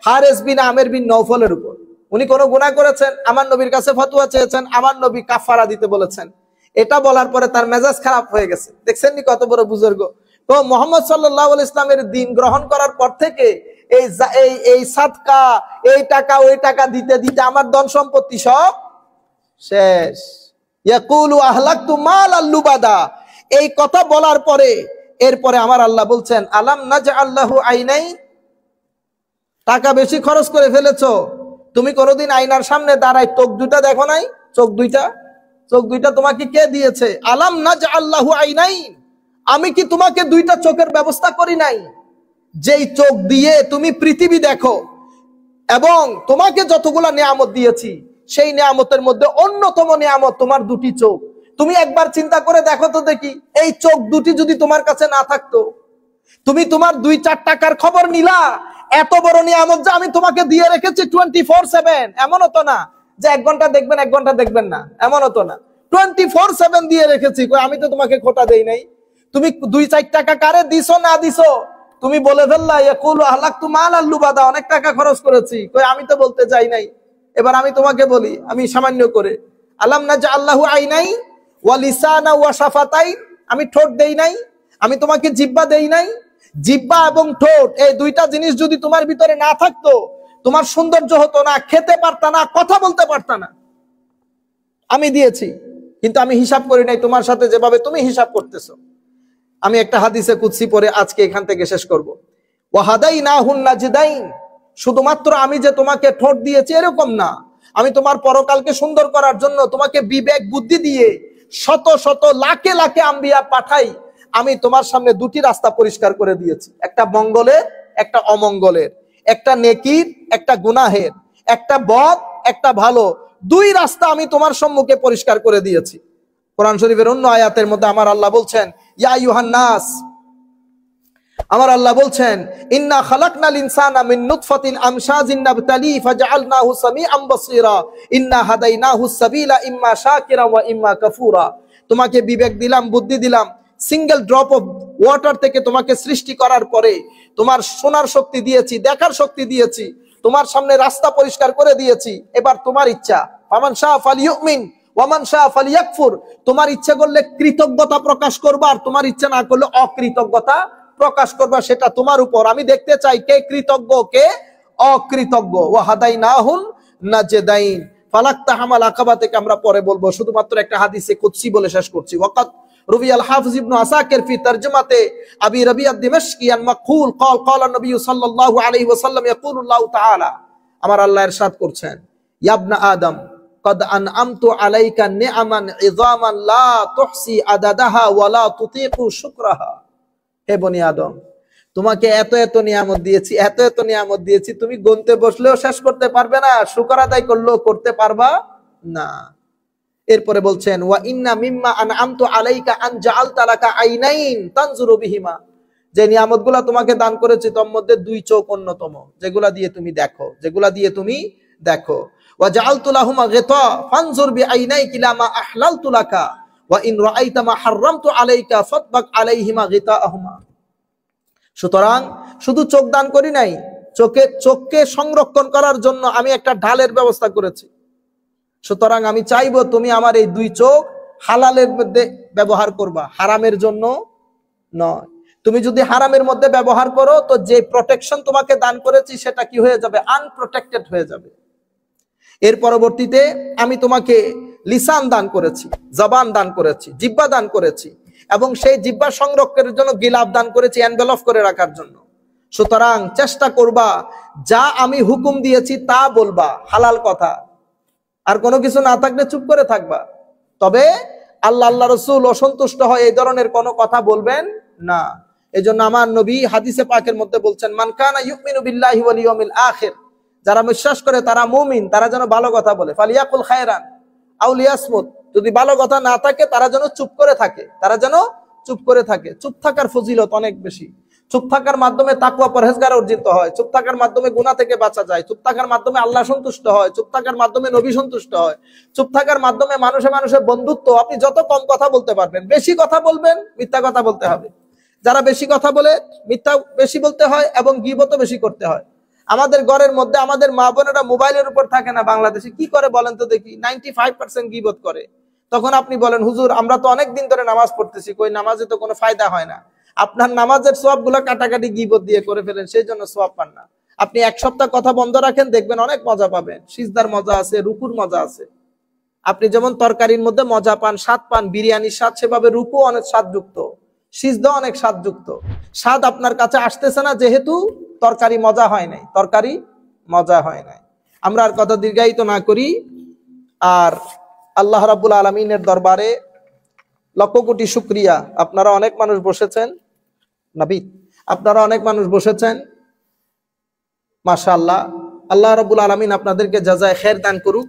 হারিস বিন আমির বিন নওফলের উপর, উনি কোন গুনাহ করেছেন, আমার নবীর কাছে ফতোয়া চেয়েছেন, আমার নবী কাফারা দিতে বলেছেন। এটা বলার পরে তার মেজাজ খারাপ হয়ে গেছে। দেখছেন নি কত বড় বুজুর্গ। তো মুহাম্মদ সাল্লাল্লাহু আলাইহি ইসলামের দ্বীন গ্রহণ করার পর থেকে এই সাদকা, এই টাকা ওই টাকা দিতে দিতে আমার ধন সম্পত্তি সব শেষ। ইয়াকুলু আহলাকতু মালাল লুবাদা, এই কথা বলার পরে এরপরে আমার আল্লাহ বলছেন আলাম নাজআল লাহু আইনাই, টাকা বেশি খরচ করে ফেলেছো, তুমি কোনোদিন আয়নার সামনে দাঁড়ায় চোখ দুইটা দেখো নাই? চোখ দুইটা তোমাকে কে দিয়েছে? আলাম নাজআল লাহু আইনাইন, আমি কি তোমাকে দুইটা চোখের ব্যবস্থা করি নাই? যেই চোখ দিয়ে তুমি পৃথিবী দেখো এবং তোমাকে যতগুলা নিয়ামত দিয়েছি, সেই নিয়ামতের মধ্যে অন্যতম নিয়ামত তোমার দুটি চোখ। তুমি একবার চিন্তা করে দেখো তো দেখি, এই চোখ দুটি যদি তোমার কাছে না থাকতো, তুমি তোমার 2-4 টাকার খবর নিলা, এত বড় নিয়ামত যে আমি তোমাকে দিয়ে রেখেছি 24/7, এমনও তো না যে 1 ঘন্টা দেখবেন 1 ঘন্টা দেখবেন না, এমনও তো না, 24/7 দিয়ে রেখেছি। আমি তো তোমাকে খোটা দেই নাই। তুমি 2-4 টাকা কারে দিছো না দিছো তুমি বলে ফেললা ইয়াকুলু আহলাকতু মালাল লুবাদা, অনেক টাকা খরচ করেছি। কই আমি তো বলতে চাই নাই। এবার আমি তোমাকে বলি, আমি সামান্য করে আলাম নাজআল লাহু আইনাই ওয়া লিসানা ওয়া শাফাতাইন, আমি ঠোঁট দেই নাই, আমি তোমাকে জিহ্বা দেই নাই? জিহ্বা এবং ঠোঁট, এই দুইটা জিনিস যদি তোমার ভিতরে না থাকতো, তোমার সৌন্দর্য হতো না, খেতে পারতা না, কথা বলতে পারতা না। আমি দিয়েছি, কিন্তু আমি হিসাব করি নাই তোমার সাথে যেভাবে তুমি হিসাব করতেছো। আমি একটা হাদিসে কুদসি পড়ে আজকে এখান থেকে শেষ করব। ওয়া হাদাইনাহুন নাজদাইন, শুধুমাত্র আমি যে তোমাকে ঠোঁট দিয়েছি এরকম না, আমি তোমার পরকালকে সুন্দর করার জন্য তোমাকে বিবেক বুদ্ধি দিয়ে শত শত লাখে লাখে আম্বিয়া পাঠাই। আমি তোমার সামনে দুটি রাস্তা পরিষ্কার করে দিয়েছি, একটা মঙ্গলের একটা অমঙ্গলের, একটা নেকির একটা গুনাহের, একটা বদ একটা ভালো, দুই রাস্তা আমি তোমার সম্মুখে পরিষ্কার করে দিয়েছি। কোরআন শরীফের অন্য আয়াতের মধ্যে আমার আল্লাহ বলছেন ইয়া আইয়ুহান নাস, আমার আল্লাহ বলছেন ইন্না খালাকনাল ইনসানা মিন নুতফাতিন আমশাজিন নাবতালি ফাজআলনাহু সামিআম বাসীরা ইন্না হাদাইনাহুস সাবিলা ইম্মা শাকিরা ওয়া ইম্মা কাফুরা। তোমাকে বিবেক দিলাম, বুদ্ধি দিলাম, সিঙ্গেল ড্রপ অফ ওয়াটার থেকে তোমাকে সৃষ্টি করার পরে তোমার শোনার শক্তি দিয়েছি, দেখার শক্তি দিয়েছি, তোমার সামনে রাস্তা পরিষ্কার করে দিয়েছি। এবার তোমার ইচ্ছা, ফামান শাআ ফালিয়ুমিন ওয়া মান শাআ ফালিয়াকফুর, তোমার ইচ্ছা করলে কৃতজ্ঞতা প্রকাশ করবা, আর তোমার ইচ্ছা না করলে অকৃতজ্ঞতা প্রকাশ করবা, সেটা তোমার উপর। আমি দেখতে চাই কে কৃতজ্ঞ কে অকৃতজ্ঞ। ওয়া হাদাইনাহুন নাজদাইন, ফালাকতাহামাল আকাবা থেকে আমরা পরে বলবো, শুধুমাত্র একটা হাদিসে কুদসি বলে শেষ করছি। ওয়াকাত রুবি আল হাফিজ ইবনে আসাকির ফি তারজমাতে আবি রাবিআ আদ-দিমাশকি আন মাকহুল قال قال النبي صلى الله عليه وسلم يقول الله تعالى, আমার আল্লাহ ইরশাদ করছেন ইয়া ইবনা আদম قد انعمت عليك نعما عظاما لا تحصي عددها ولا تطيق شكرها। হে বনি আদম, তোমাকে এত এত নিয়ামত দিয়েছি, এত এত নিয়ামত দিয়েছি, তুমি গুনতে বসলেও শেষ করতে পারবে না, শুকর আদায় করলেও করতে পারবা না। এরপরে বলছেন ওয়া ইন্না মিম্মা আনআমতু আলাইকা আন জাআলতা লাকা আইনাইন তানজুরু বিহিমা, যে নিয়ামতগুলো তোমাকে দান করেছি তার মধ্যে দুই চোখ অন্যতম, যেগুলা দিয়ে তুমি দেখো, যেগুলা দিয়ে তুমি দেখো। ওয়া জাআলতু লাহুমা গিতা ফানজুর বিআইনাইকা ইলা মা আহলালতু লাকা ওয়া ইন রাআইতা মা হাররামতু আলাইকা ফাতবাক আলাইহিমা গিতাআহুমা। সুতরাং শুধু চোখ দান করি নাই, চোখকে সংরক্ষণ করার জন্য আমি একটা ঢালের ব্যবস্থা করেছি। সুতরাং আমি চাইবো তুমি আমার এই দুই চোখ হালালের মধ্যে ব্যবহার করবা, হারামের জন্য নয়। তুমি যদি হারামের মধ্যে ব্যবহার করো তো যে প্রোটেকশন তোমাকে দান করেছি সেটা কি হয়ে যাবে? আনপ্রোটেক্টেড হয়ে যাবে। এর পরবর্তীতে আমি তোমাকে লিসান দান করেছি, জবান দান করেছি, জিহ্বা দান করেছি, এবং সেই জিহ্বা সংরক্ষণের জন্য গিলাফ দান করেছি, এনভেলপ করে রাখার জন্য। সুতরাং চেষ্টা করবা যা আমি হুকুম দিয়েছি তা বলবা, হালাল কথা, আর কোনো কিছু না থাকলে চুপ করে থাকবা। তবে আল্লাহ রসুল অসন্তুষ্ট হয় এই ধরনের কোনো কথা বলবেন না। এই জন্য আমার নবী হাদিসে পাকের মধ্যে বলছেন, মান কানা ইউমিনু বিল্লাহি ওয়াল ইয়াউমিল আখির, যারা বিশ্বাস করে তারা মুমিন, তারা যেন ভালো কথা বলে। ফালিয়াকুল খায়রান আও লিয়াসমুত, যদি ভালো কথা না থাকে তারা যেন চুপ করে থাকে, তারা যেন চুপ করে থাকে। চুপ থাকার ফজিলত অনেক বেশি। চুপ থাকার মাধ্যমে তাকওয়া পরহেজগার অর্জিত হয়, চুপ থাকার মাধ্যমে গুনাহ থেকে বাঁচা যায়, চুপ থাকার মাধ্যমে আল্লাহ সন্তুষ্ট হয়, চুপ থাকার মাধ্যমে নবী সন্তুষ্ট হয়, চুপ থাকার মাধ্যমে মানুষে মানুষের বন্ধুত্ব। আপনি যত কম কথা বলতে পারবেন, বেশি কথা বলবেন, মিথ্যা কথা বলতে হবে। যারা বেশি কথা বলে মিথ্যা বেশি বলতে হয় এবং গীবতও বেশি করতে হয়। আমাদের ঘরের মধ্যে আমাদের মা বোনেরা মোবাইলের উপর থাকে না, বাংলাদেশে কি করে বলেন তো দেখি? 95% গীবত করে। তখন আপনি বলেন, হুজুর আমরা তো অনেক দিন ধরে নামাজ পড়তেছি, কই নামাজে তো কোনো ফায়দা হয় না। আপনার নামাজের সওয়াব গুলো কাটাকাটি গীবত দিয়ে করে ফেলেন, সেই জন্য সওয়াব পান না। আপনি এক সপ্তাহ কথা বন্ধ রাখেন, দেখবেন অনেক মজা পাবেন। সিজদার মজা আছে, রুকুর মজা আছে। আপনি যেমন তরকারির মধ্যে মজা পান, স্বাদ পান, বিরিয়ানির স্বাদ, সেভাবে রুকু অনেক স্বাদযুক্ত, সিজদা অনেক স্বাদযুক্ত। স্বাদ আপনার কাছে আসতেছে না যেহেতু তরকারি মজা হয় নাই, তরকারি মজা হয় নাই। আমরা আর কথা দীর্ঘায়িত না করি। আর আল্লাহ রাব্বুল আলামিনের দরবারে লক্ষ কোটি শুকরিয়া। আপনারা অনেক মানুষ বসেছেন, নাবিদ আপনারা অনেক মানুষ বসেছেন, মাশাআল্লাহ। আল্লাহ রাব্বুল আলামিন আপনাদেরকে জাযায়ে খের দান করুক।